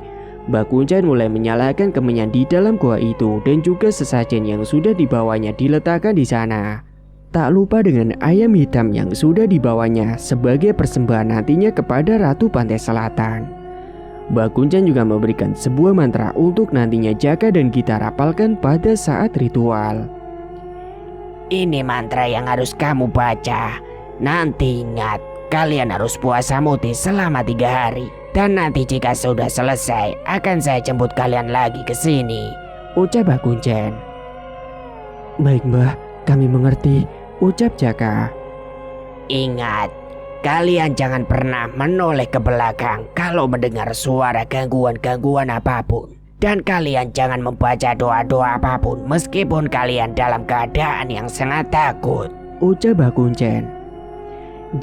Mbah Kuncen mulai menyalakan kemenyan di dalam gua itu dan juga sesajen yang sudah dibawanya diletakkan di sana. Tak lupa dengan ayam hitam yang sudah dibawanya sebagai persembahan nantinya kepada Ratu Pantai Selatan. Mbah Kuncen juga memberikan sebuah mantra untuk nantinya Jaka dan Gita rapalkan pada saat ritual. "Ini mantra yang harus kamu baca. Nanti ingat, kalian harus puasa muti selama 3 hari. Dan nanti jika sudah selesai, akan saya jemput kalian lagi ke sini," ucap Mbah Kuncen. "Baik, Mbah, kami mengerti," ucap Jaka. "Ingat, kalian jangan pernah menoleh ke belakang kalau mendengar suara gangguan-gangguan apapun. Dan kalian jangan membaca doa-doa apapun meskipun kalian dalam keadaan yang sangat takut," ucap Mbah Kuncen.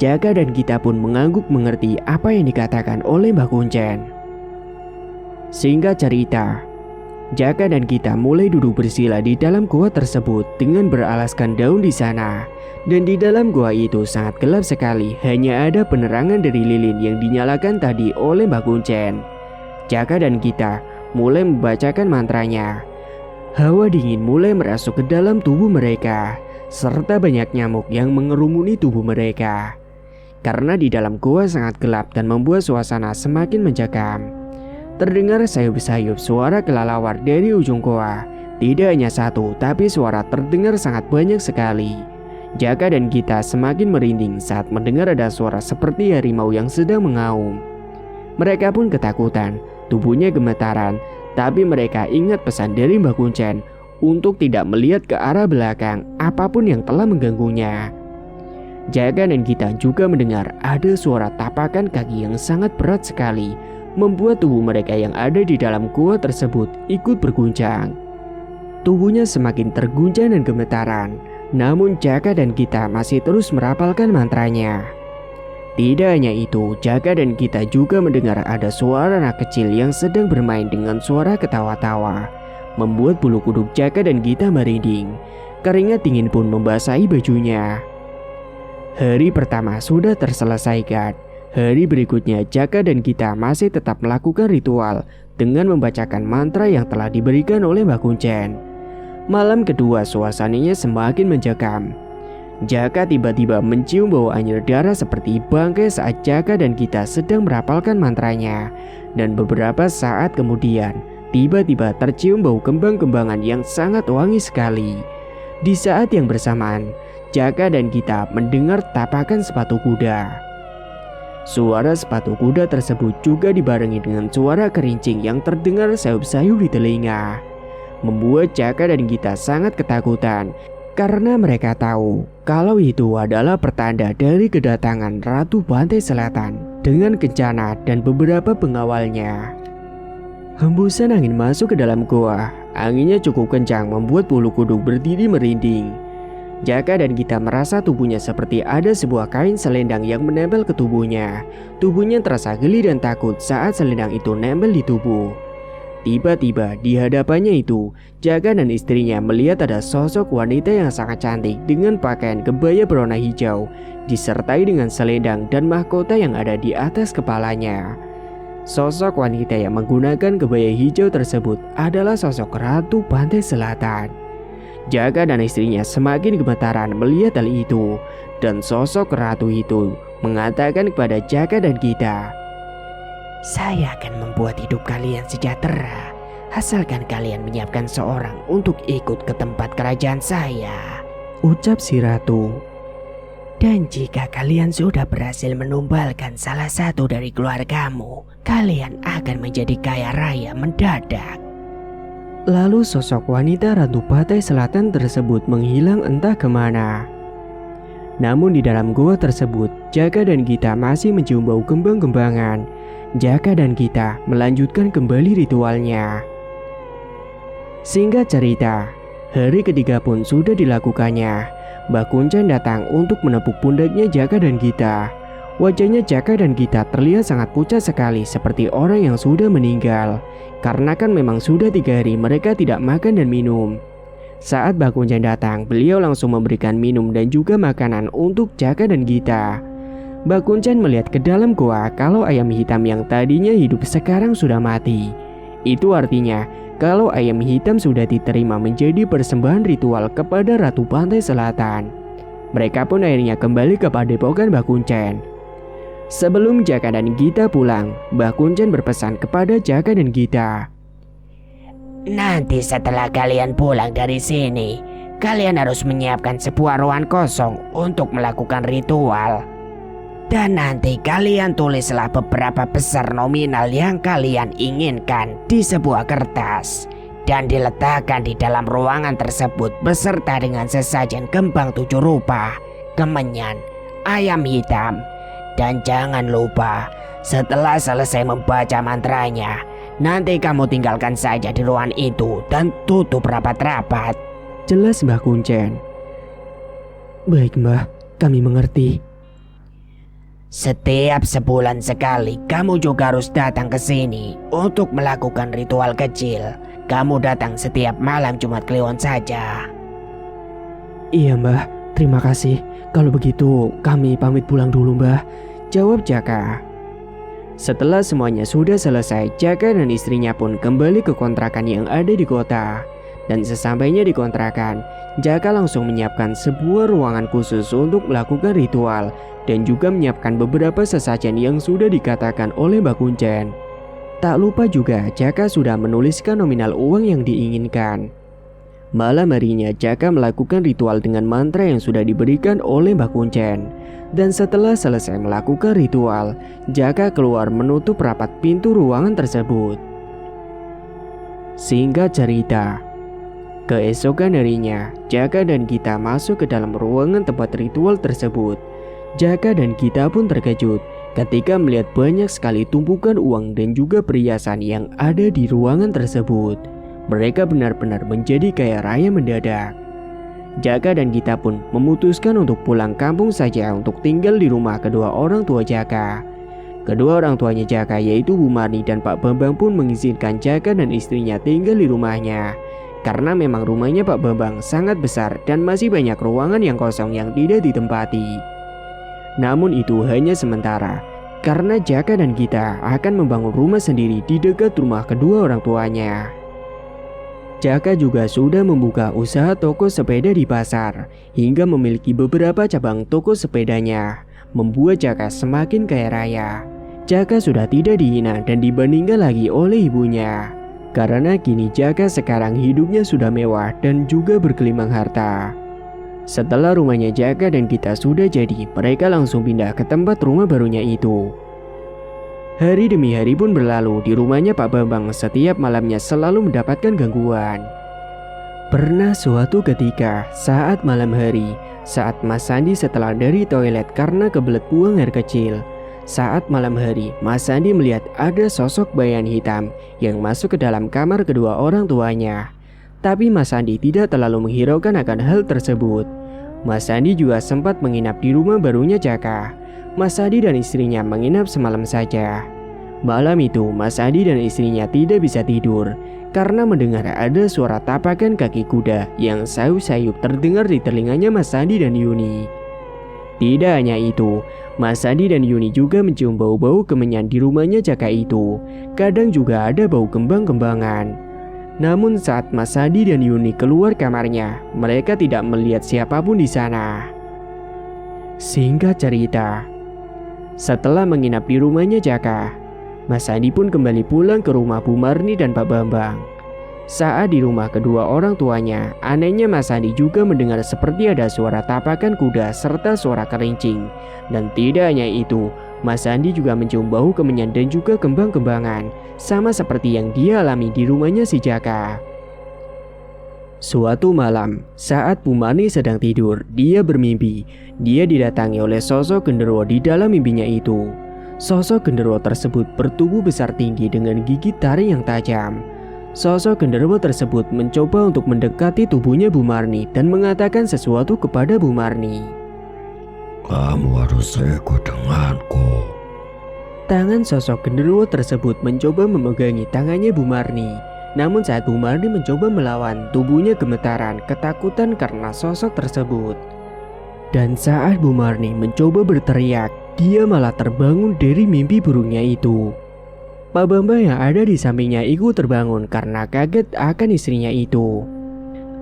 Jaka dan Gita pun mengangguk mengerti apa yang dikatakan oleh Mbah Kuncen. Singkat cerita, Jaka dan Gita mulai duduk bersila di dalam gua tersebut dengan beralaskan daun di sana. Dan di dalam gua itu sangat gelap sekali, hanya ada penerangan dari lilin yang dinyalakan tadi oleh Mbah Kuncen. Jaka dan Gita mulai membacakan mantranya. Hawa dingin mulai merasuk ke dalam tubuh mereka, serta banyak nyamuk yang mengerumuni tubuh mereka. Karena di dalam gua sangat gelap dan membuat suasana semakin mencekam. Terdengar sayup-sayup suara kelelawar dari ujung gua. Tidak hanya satu, tapi suara terdengar sangat banyak sekali. Jaka dan Gita semakin merinding saat mendengar ada suara seperti harimau yang sedang mengaum. Mereka pun ketakutan, tubuhnya gemetaran, tapi mereka ingat pesan dari Mbah Kuncen untuk tidak melihat ke arah belakang apapun yang telah mengganggunya. Jaka dan Gita juga mendengar ada suara tapakan kaki yang sangat berat sekali, membuat tubuh mereka yang ada di dalam gua tersebut ikut berguncang. Tubuhnya semakin terguncang dan gemetaran. Namun Jaka dan Gita masih terus merapalkan mantranya. Tidak hanya itu, Jaka dan Gita juga mendengar ada suara anak kecil yang sedang bermain dengan suara ketawa-tawa. Membuat bulu kuduk Jaka dan Gita merinding. Keringat dingin pun membasahi bajunya. Hari pertama sudah terselesaikan. Hari berikutnya Jaka dan Gita masih tetap melakukan ritual dengan membacakan mantra yang telah diberikan oleh Mbah Kuncen. Malam kedua suasananya semakin mencekam. Jaka tiba-tiba mencium bau anyir darah seperti bangkai saat Jaka dan Gita sedang merapalkan mantranya. Dan beberapa saat kemudian, tiba-tiba tercium bau kembang-kembangan yang sangat wangi sekali. Di saat yang bersamaan, Jaka dan Gita mendengar tapakan sepatu kuda. Suara sepatu kuda tersebut juga dibarengi dengan suara kerincing yang terdengar sayup-sayup di telinga. Membuat Jaka dan Gita sangat ketakutan. Karena mereka tahu kalau itu adalah pertanda dari kedatangan Ratu Pantai Selatan dengan Kencana dan beberapa pengawalnya. Hembusan angin masuk ke dalam goa. Anginnya cukup kencang membuat bulu kuduk berdiri merinding. Jaka dan Gita merasa tubuhnya seperti ada sebuah kain selendang yang menempel ke tubuhnya. Tubuhnya terasa geli dan takut saat selendang itu nempel di tubuh. Tiba-tiba di hadapannya itu, Jaka dan istrinya melihat ada sosok wanita yang sangat cantik dengan pakaian kebaya berwarna hijau, disertai dengan selendang dan mahkota yang ada di atas kepalanya. Sosok wanita yang menggunakan kebaya hijau tersebut adalah sosok Ratu Pantai Selatan. Jaka dan istrinya semakin gemetaran melihat hal itu, dan sosok ratu itu mengatakan kepada Jaka dan Gita, "Saya akan membuat hidup kalian sejahtera, asalkan kalian menyiapkan seorang untuk ikut ke tempat kerajaan saya," ucap si ratu. "Dan jika kalian sudah berhasil menumbalkan salah satu dari keluargamu, kalian akan menjadi kaya raya mendadak." Lalu sosok wanita Ratu Pantai Selatan tersebut menghilang entah kemana. Namun di dalam gua tersebut, Jaka dan Gita masih mencium bau kembang-kembangan. Jaka dan Gita melanjutkan kembali ritualnya. Singkat cerita, hari ketiga pun sudah dilakukannya. Mbah Kuncen datang untuk menepuk pundaknya Jaka dan Gita. Wajahnya Jaka dan Gita terlihat sangat pucat sekali seperti orang yang sudah meninggal. Karena kan memang sudah 3 hari mereka tidak makan dan minum. Saat Mbah Kuncen datang, beliau langsung memberikan minum dan juga makanan untuk Jaka dan Gita. Mbah Kuncen melihat ke dalam goa kalau ayam hitam yang tadinya hidup sekarang sudah mati. Itu artinya kalau ayam hitam sudah diterima menjadi persembahan ritual kepada Ratu Pantai Selatan. Mereka pun akhirnya kembali ke padepokan Mbah Kuncen. Sebelum Jaka dan Gita pulang, Mbah Kuncen berpesan kepada Jaka dan Gita, "Nanti setelah kalian pulang dari sini, kalian harus menyiapkan sebuah ruangan kosong untuk melakukan ritual. Dan nanti kalian tulislah beberapa besar nominal yang kalian inginkan di sebuah kertas dan diletakkan di dalam ruangan tersebut beserta dengan sesajen kembang 7 rupa, kemenyan, ayam hitam. Dan jangan lupa, setelah selesai membaca mantranya, nanti kamu tinggalkan saja di ruangan itu dan tutup rapat-rapat," jelas Mbah Kuncen. "Baik Mbah, kami mengerti." "Setiap sebulan sekali kamu juga harus datang ke sini untuk melakukan ritual kecil. Kamu datang setiap malam Jumat Kliwon saja." "Iya Mbah, terima kasih. Kalau begitu kami pamit pulang dulu Mbah," jawab Jaka. Setelah semuanya sudah selesai, Jaka dan istrinya pun kembali ke kontrakan yang ada di kota. Dan sesampainya di kontrakan, Jaka langsung menyiapkan sebuah ruangan khusus untuk melakukan ritual dan juga menyiapkan beberapa sesajen yang sudah dikatakan oleh Mbah Kuncen. Tak lupa juga Jaka sudah menuliskan nominal uang yang diinginkan. Malam harinya Jaka melakukan ritual dengan mantra yang sudah diberikan oleh Mbah Kuncen. Dan setelah selesai melakukan ritual, Jaka keluar menutup rapat pintu ruangan tersebut. Singkat cerita, keesokan harinya Jaka dan Gita masuk ke dalam ruangan tempat ritual tersebut. Jaka dan Gita pun terkejut ketika melihat banyak sekali tumpukan uang dan juga perhiasan yang ada di ruangan tersebut. mereka benar-benar menjadi kaya raya mendadak. Jaka dan Gita pun memutuskan untuk pulang kampung saja untuk tinggal di rumah kedua orang tua Jaka. Kedua orang tuanya Jaka yaitu Bu Marni dan Pak Bambang pun mengizinkan Jaka dan istrinya tinggal di rumahnya. Karena memang rumahnya Pak Bambang sangat besar dan masih banyak ruangan yang kosong yang tidak ditempati. Namun itu hanya sementara, karena Jaka dan Gita akan membangun rumah sendiri di dekat rumah kedua orang tuanya. Jaka juga sudah membuka usaha toko sepeda di pasar, hingga memiliki beberapa cabang toko sepedanya, membuat Jaka semakin kaya raya. Jaka sudah tidak dihina dan dibandingkan lagi oleh ibunya, karena kini Jaka sekarang hidupnya sudah mewah dan juga bergelimang harta. Setelah rumahnya Jaka dan Gita sudah jadi, mereka langsung pindah ke tempat rumah barunya itu. Hari demi hari pun berlalu di rumahnya Pak Bambang. Setiap malamnya selalu mendapatkan gangguan. Pernah suatu ketika saat malam hari, saat Mas Sandi setelah dari toilet karena kebelet buang air kecil. Saat malam hari, Mas Sandi melihat ada sosok bayangan hitam yang masuk ke dalam kamar kedua orang tuanya. Tapi Mas Sandi tidak terlalu menghiraukan akan hal tersebut. Mas Sandi juga sempat menginap di rumah barunya Jaka. Mas Sandi dan istrinya menginap semalam saja. Malam itu Mas Sandi dan istrinya tidak bisa tidur karena mendengar ada suara tapakan kaki kuda yang sayup-sayup terdengar di telinganya Mas Sandi dan Yuni. Tidak hanya itu, Mas Sandi dan Yuni juga mencium bau-bau kemenyan di rumahnya Jaka itu. Kadang juga ada bau kembang-kembangan. Namun saat Mas Sandi dan Yuni keluar kamarnya, mereka tidak melihat siapapun di sana. Singkat cerita, setelah menginap di rumahnya Jaka, Mas Sandi pun kembali pulang ke rumah Bu Marni dan Pak Bambang. Saat di rumah kedua orang tuanya, anehnya Mas Sandi juga mendengar seperti ada suara tapakan kuda serta suara kerincing. Dan tidak hanya itu, Mas Sandi juga mencium bau kemenyan dan juga kembang-kembangan, sama seperti yang dia alami di rumahnya si Jaka. Suatu malam, saat Bu Marni sedang tidur, dia bermimpi. Dia didatangi oleh sosok genderuwo di dalam mimpinya itu. Sosok genderuwo tersebut bertubuh besar tinggi dengan gigi taring yang tajam. Sosok genderuwo tersebut mencoba untuk mendekati tubuhnya Bu Marni dan mengatakan sesuatu kepada Bu Marni. Kamu harus ikut denganku. Tangan sosok genderuwo tersebut mencoba memegangi tangannya Bu Marni. Namun saat Bu Marni mencoba melawan, tubuhnya gemetaran ketakutan karena sosok tersebut. Dan saat Bu Marni mencoba berteriak, dia malah terbangun dari mimpi burungnya itu. Pak Bambang yang ada di sampingnya ikut terbangun karena kaget akan istrinya itu.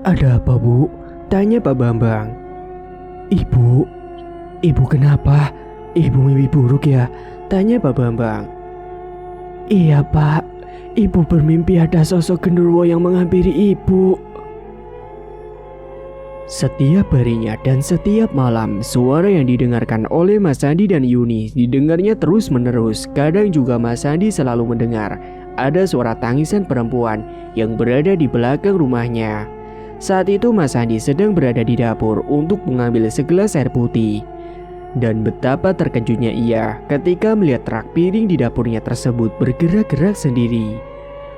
"Ada apa, Bu?" tanya Pak Bambang. Ibu kenapa? Ibu mimpi buruk ya?" tanya Pak Bambang. "Iya, Pak. Ibu bermimpi ada sosok genderuwo yang menghampiri ibu." Setiap harinya dan setiap malam, suara yang didengarkan oleh Mas Sandi dan Yuni didengarnya terus-menerus. Kadang juga Mas Sandi selalu mendengar ada suara tangisan perempuan yang berada di belakang rumahnya. Saat itu Mas Sandi sedang berada di dapur untuk mengambil segelas air putih. Dan betapa terkejutnya ia ketika melihat rak piring di dapurnya tersebut bergerak-gerak sendiri.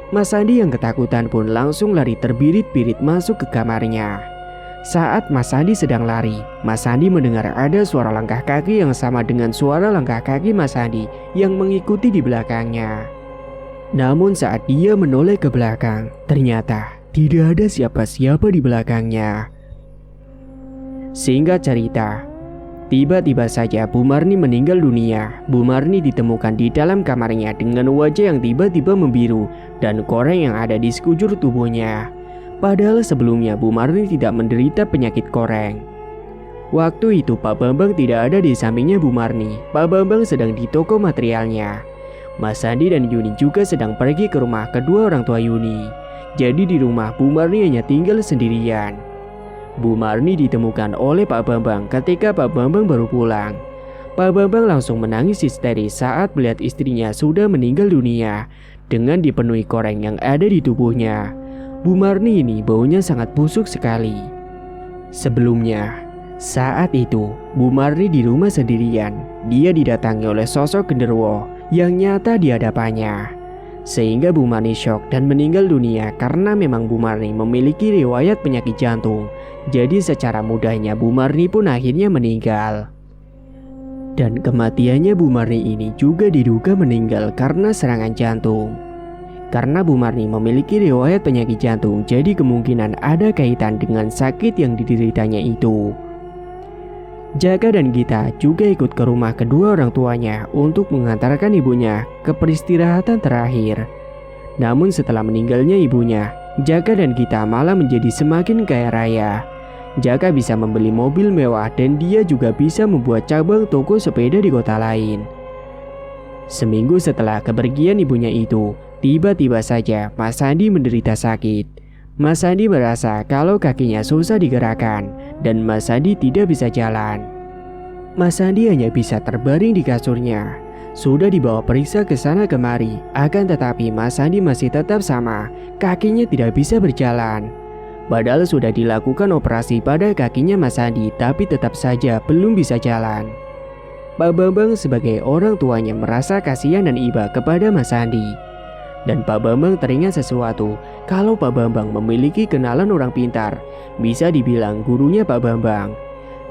Mas Sandi yang ketakutan pun langsung lari terbirit-birit masuk ke kamarnya. Saat Mas Sandi sedang lari, Mas Sandi mendengar ada suara langkah kaki yang sama dengan suara langkah kaki Mas Sandi yang mengikuti di belakangnya. Namun saat dia menoleh ke belakang, ternyata tidak ada siapa-siapa di belakangnya. Singkat cerita, tiba-tiba saja Bu Marni meninggal dunia. Bu Marni ditemukan di dalam kamarnya dengan wajah yang tiba-tiba membiru dan koreng yang ada di sekujur tubuhnya. Padahal sebelumnya Bu Marni tidak menderita penyakit koreng. Waktu itu Pak Bambang tidak ada di sampingnya Bu Marni. Pak Bambang sedang di toko materialnya. Mas Sandi dan Yuni juga sedang pergi ke rumah kedua orang tua Yuni. Jadi di rumah Bu Marni hanya tinggal sendirian. Bu Marni ditemukan oleh Pak Bambang ketika Pak Bambang baru pulang. Pak Bambang langsung menangis histeris saat melihat istrinya sudah meninggal dunia dengan dipenuhi koreng yang ada di tubuhnya. Bu Marni ini baunya sangat busuk sekali. Sebelumnya, saat itu Bu Marni di rumah sendirian. Dia didatangi oleh sosok genderuwo yang nyata di hadapannya. Sehingga Bu Marni syok dan meninggal dunia karena memang Bu Marni memiliki riwayat penyakit jantung. Jadi secara mudahnya Bu Marni pun akhirnya meninggal. Dan kematiannya Bu Marni ini juga diduga meninggal karena serangan jantung. Karena Bu Marni memiliki riwayat penyakit jantung, jadi kemungkinan ada kaitan dengan sakit yang dideritanya itu. Jaka dan Gita juga ikut ke rumah kedua orang tuanya untuk mengantarkan ibunya ke peristirahatan terakhir. Namun setelah meninggalnya ibunya, Jaka dan Gita malah menjadi semakin kaya raya. Jaka bisa membeli mobil mewah dan dia juga bisa membuat cabang toko sepeda di kota lain. Seminggu setelah kepergian ibunya itu, tiba-tiba saja Mas Sandi menderita sakit. Mas Sandi merasa kalau kakinya susah digerakkan dan Mas Sandi tidak bisa jalan. Mas Sandi hanya bisa terbaring di kasurnya. Sudah dibawa periksa ke sana kemari, akan tetapi Mas Sandi masih tetap sama, kakinya tidak bisa berjalan. Padahal sudah dilakukan operasi pada kakinya Mas Sandi, tapi tetap saja belum bisa jalan. Pak Bambang sebagai orang tuanya merasa kasihan dan iba kepada Mas Sandi. Dan Pak Bambang teringat sesuatu, kalau Pak Bambang memiliki kenalan orang pintar, bisa dibilang gurunya Pak Bambang.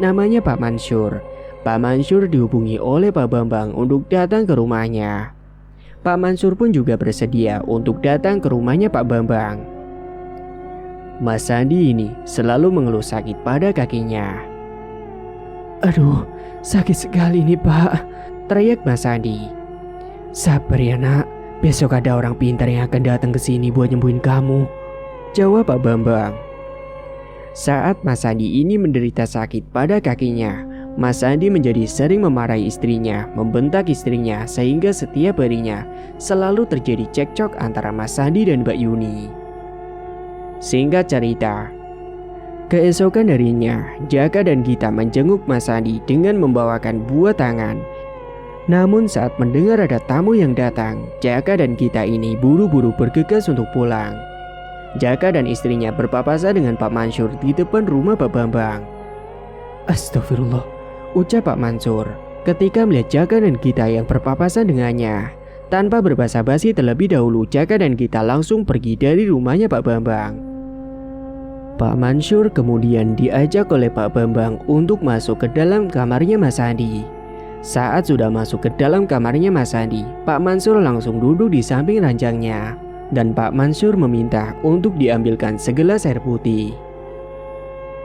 Namanya Pak Mansur. Pak Mansur dihubungi oleh Pak Bambang untuk datang ke rumahnya. Pak Mansur pun juga bersedia untuk datang ke rumahnya Pak Bambang. Mas Sandi ini selalu mengeluh sakit pada kakinya. "Aduh, sakit sekali nih Pak," teriak Mas Sandi. "Sabar ya nak, besok ada orang pintar yang akan datang ke sini buat nyembuhin kamu," jawab Pak Bambang. Saat Mas Sandi ini menderita sakit pada kakinya, Mas Sandi menjadi sering memarahi istrinya, membentak istrinya, sehingga setiap harinya selalu terjadi cekcok antara Mas Sandi dan Mbak Yuni. Singkat cerita, keesokan harinya, Jaka dan Gita menjenguk Mas Sandi dengan membawakan buah tangan. Namun saat mendengar ada tamu yang datang, Jaka dan Gita ini buru-buru bergegas untuk pulang. Jaka dan istrinya berpapasan dengan Pak Mansur di depan rumah Pak Bambang. "Astagfirullah," ucap Pak Mansur ketika melihat Jaka dan Gita yang berpapasan dengannya. Tanpa berbasa-basi terlebih dahulu, Jaka dan Gita langsung pergi dari rumahnya Pak Bambang. Pak Mansur kemudian diajak oleh Pak Bambang untuk masuk ke dalam kamarnya Mas Sandi. Saat sudah masuk ke dalam kamarnya Mas Sandi, Pak Mansur langsung duduk di samping ranjangnya. Dan Pak Mansur meminta untuk diambilkan segelas air putih.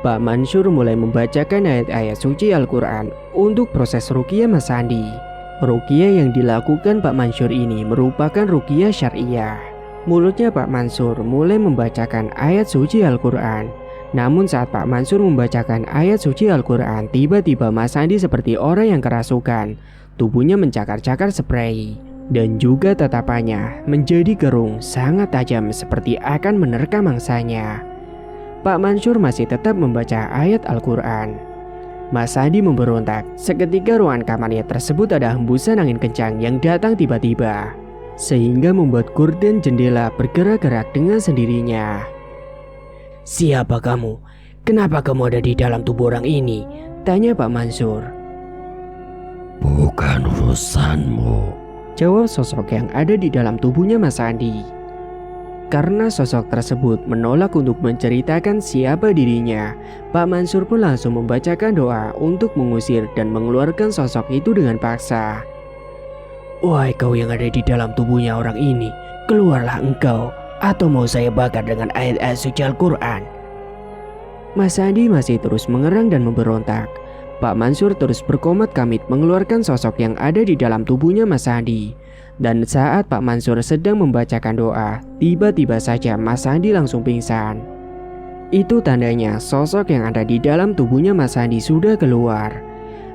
Pak Mansur mulai membacakan ayat-ayat suci Al-Quran untuk proses ruqyah Mas Sandi. Ruqyah yang dilakukan Pak Mansur ini merupakan ruqyah syariah. Mulutnya Pak Mansur mulai membacakan ayat suci Al-Quran. Namun saat Pak Mansur membacakan ayat suci Al-Quran, tiba-tiba Mas Sandi seperti orang yang kerasukan. Tubuhnya mencakar-cakar spray. Dan juga tatapannya menjadi gerung sangat tajam seperti akan menerkam mangsanya. Pak Mansur masih tetap membaca ayat Al-Quran. Mas Sandi memberontak. Seketika ruangan kamarnya tersebut ada hembusan angin kencang yang datang tiba-tiba, sehingga membuat gorden jendela bergerak-gerak dengan sendirinya. "Siapa kamu? Kenapa kamu ada di dalam tubuh orang ini?" tanya Pak Mansur. "Bukan urusanmu," jawab sosok yang ada di dalam tubuhnya Mas Sandi. Karena sosok tersebut menolak untuk menceritakan siapa dirinya, Pak Mansur pun langsung membacakan doa untuk mengusir dan mengeluarkan sosok itu dengan paksa. "Wahai kau yang ada di dalam tubuhnya orang ini, keluarlah engkau, atau mau saya bakar dengan ayat-ayat suci Al-Quran." Mas Sandi masih terus mengerang dan memberontak. Pak Mansur terus berkomat-kamit mengeluarkan sosok yang ada di dalam tubuhnya Mas Sandi. Dan saat Pak Mansur sedang membacakan doa, tiba-tiba saja Mas Sandi langsung pingsan. Itu tandanya sosok yang ada di dalam tubuhnya Mas Sandi sudah keluar.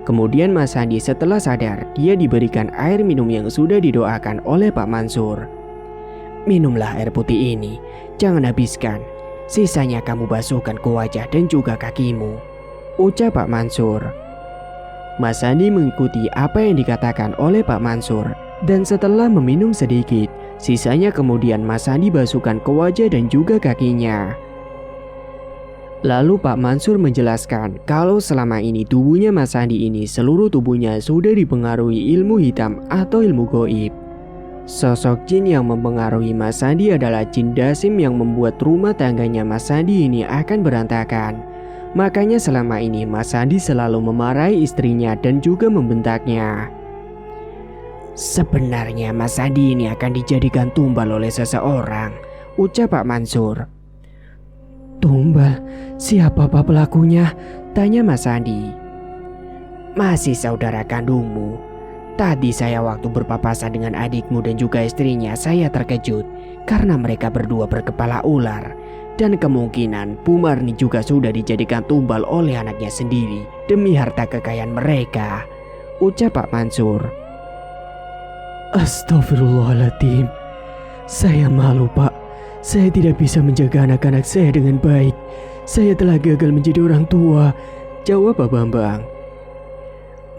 Kemudian Mas Sandi setelah sadar, dia diberikan air minum yang sudah didoakan oleh Pak Mansur. "Minumlah air putih ini, jangan habiskan. Sisanya kamu basuhkan ke wajah dan juga kakimu," ucap Pak Mansur. Mas Sandi mengikuti apa yang dikatakan oleh Pak Mansur. Dan setelah meminum sedikit, sisanya kemudian Mas Sandi basuhkan ke wajah dan juga kakinya. Lalu Pak Mansur menjelaskan kalau selama ini tubuhnya Mas Sandi ini seluruh tubuhnya sudah dipengaruhi ilmu hitam atau ilmu goib. Sosok jin yang mempengaruhi Mas Sandi adalah jin Dasim yang membuat rumah tangganya Mas Sandi ini akan berantakan. Makanya selama ini Mas Sandi selalu memarahi istrinya dan juga membentaknya. Sebenarnya Mas Sandi ini akan dijadikan tumbal oleh seseorang, ucap Pak Mansur. Tumbal? Siapa Pak pelakunya? Tanya Mas Sandi. Masih saudara kandungmu. Tadi saya waktu berpapasan dengan adikmu dan juga istrinya, saya terkejut karena mereka berdua berkepala ular. Dan kemungkinan Bu Marni juga sudah dijadikan tumbal oleh anaknya sendiri demi harta kekayaan mereka, ucap Pak Mansur. Astagfirullahaladzim. Saya malu Pak. Saya tidak bisa menjaga anak-anak saya dengan baik. Saya telah gagal menjadi orang tua, jawab Pak Bambang.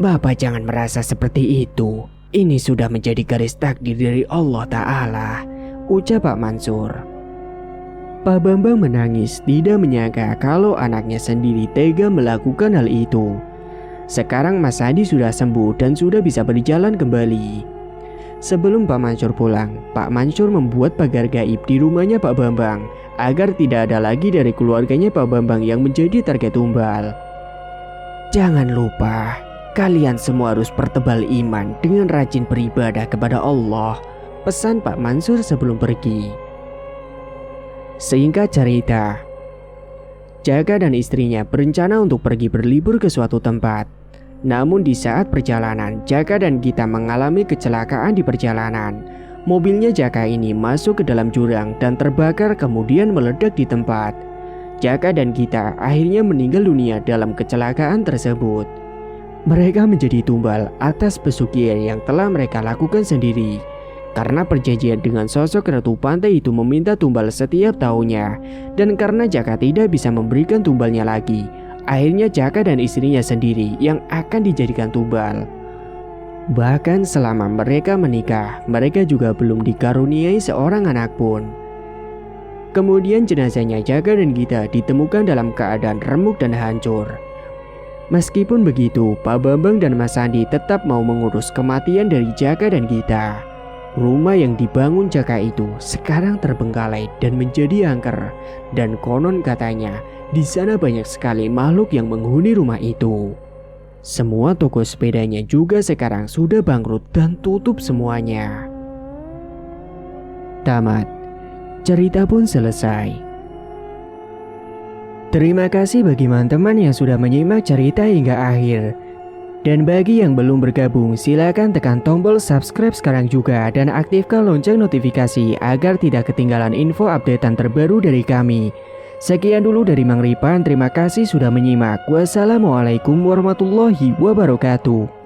Bapak jangan merasa seperti itu. Ini sudah menjadi garis takdir dari Allah Ta'ala, ucap Pak Mansur. Pak Bambang menangis, tidak menyangka kalau anaknya sendiri tega melakukan hal itu. Sekarang Mas Sandi sudah sembuh dan sudah bisa berjalan kembali. Sebelum Pak Mansur pulang, Pak Mansur membuat pagar gaib di rumahnya Pak Bambang agar tidak ada lagi dari keluarganya Pak Bambang yang menjadi target tumbal. Jangan lupa, kalian semua harus pertebal iman dengan rajin beribadah kepada Allah, pesan Pak Mansur sebelum pergi. Singkat cerita, Jaka dan istrinya berencana untuk pergi berlibur ke suatu tempat. Namun di saat perjalanan, Jaka dan Gita mengalami kecelakaan di perjalanan. Mobilnya Jaka ini masuk ke dalam jurang dan terbakar kemudian meledak di tempat. Jaka dan Gita akhirnya meninggal dunia dalam kecelakaan tersebut. Mereka menjadi tumbal atas pesugihan yang telah mereka lakukan sendiri. Karena perjanjian dengan sosok Ratu Pantai itu meminta tumbal setiap tahunnya. Dan karena Jaka tidak bisa memberikan tumbalnya lagi, akhirnya Jaka dan istrinya sendiri yang akan dijadikan tumbal. Bahkan selama mereka menikah, mereka juga belum dikaruniai seorang anak pun. Kemudian jenazahnya Jaka dan Gita ditemukan dalam keadaan remuk dan hancur. Meskipun begitu, Pak Bambang dan Mas Sandi tetap mau mengurus kematian dari Jaka dan Gita. Rumah yang dibangun Jaka itu sekarang terbengkalai dan menjadi angker. Dan konon katanya, di sana banyak sekali makhluk yang menghuni rumah itu. Semua toko sepedanya juga sekarang sudah bangkrut dan tutup semuanya. Tamat. Cerita pun selesai. Terima kasih bagi teman-teman yang sudah menyimak cerita hingga akhir. Dan bagi yang belum bergabung, silakan tekan tombol subscribe sekarang juga dan aktifkan lonceng notifikasi agar tidak ketinggalan info updatean terbaru dari kami. Sekian dulu dari Mang Ripan, terima kasih sudah menyimak. Wassalamualaikum warahmatullahi wabarakatuh.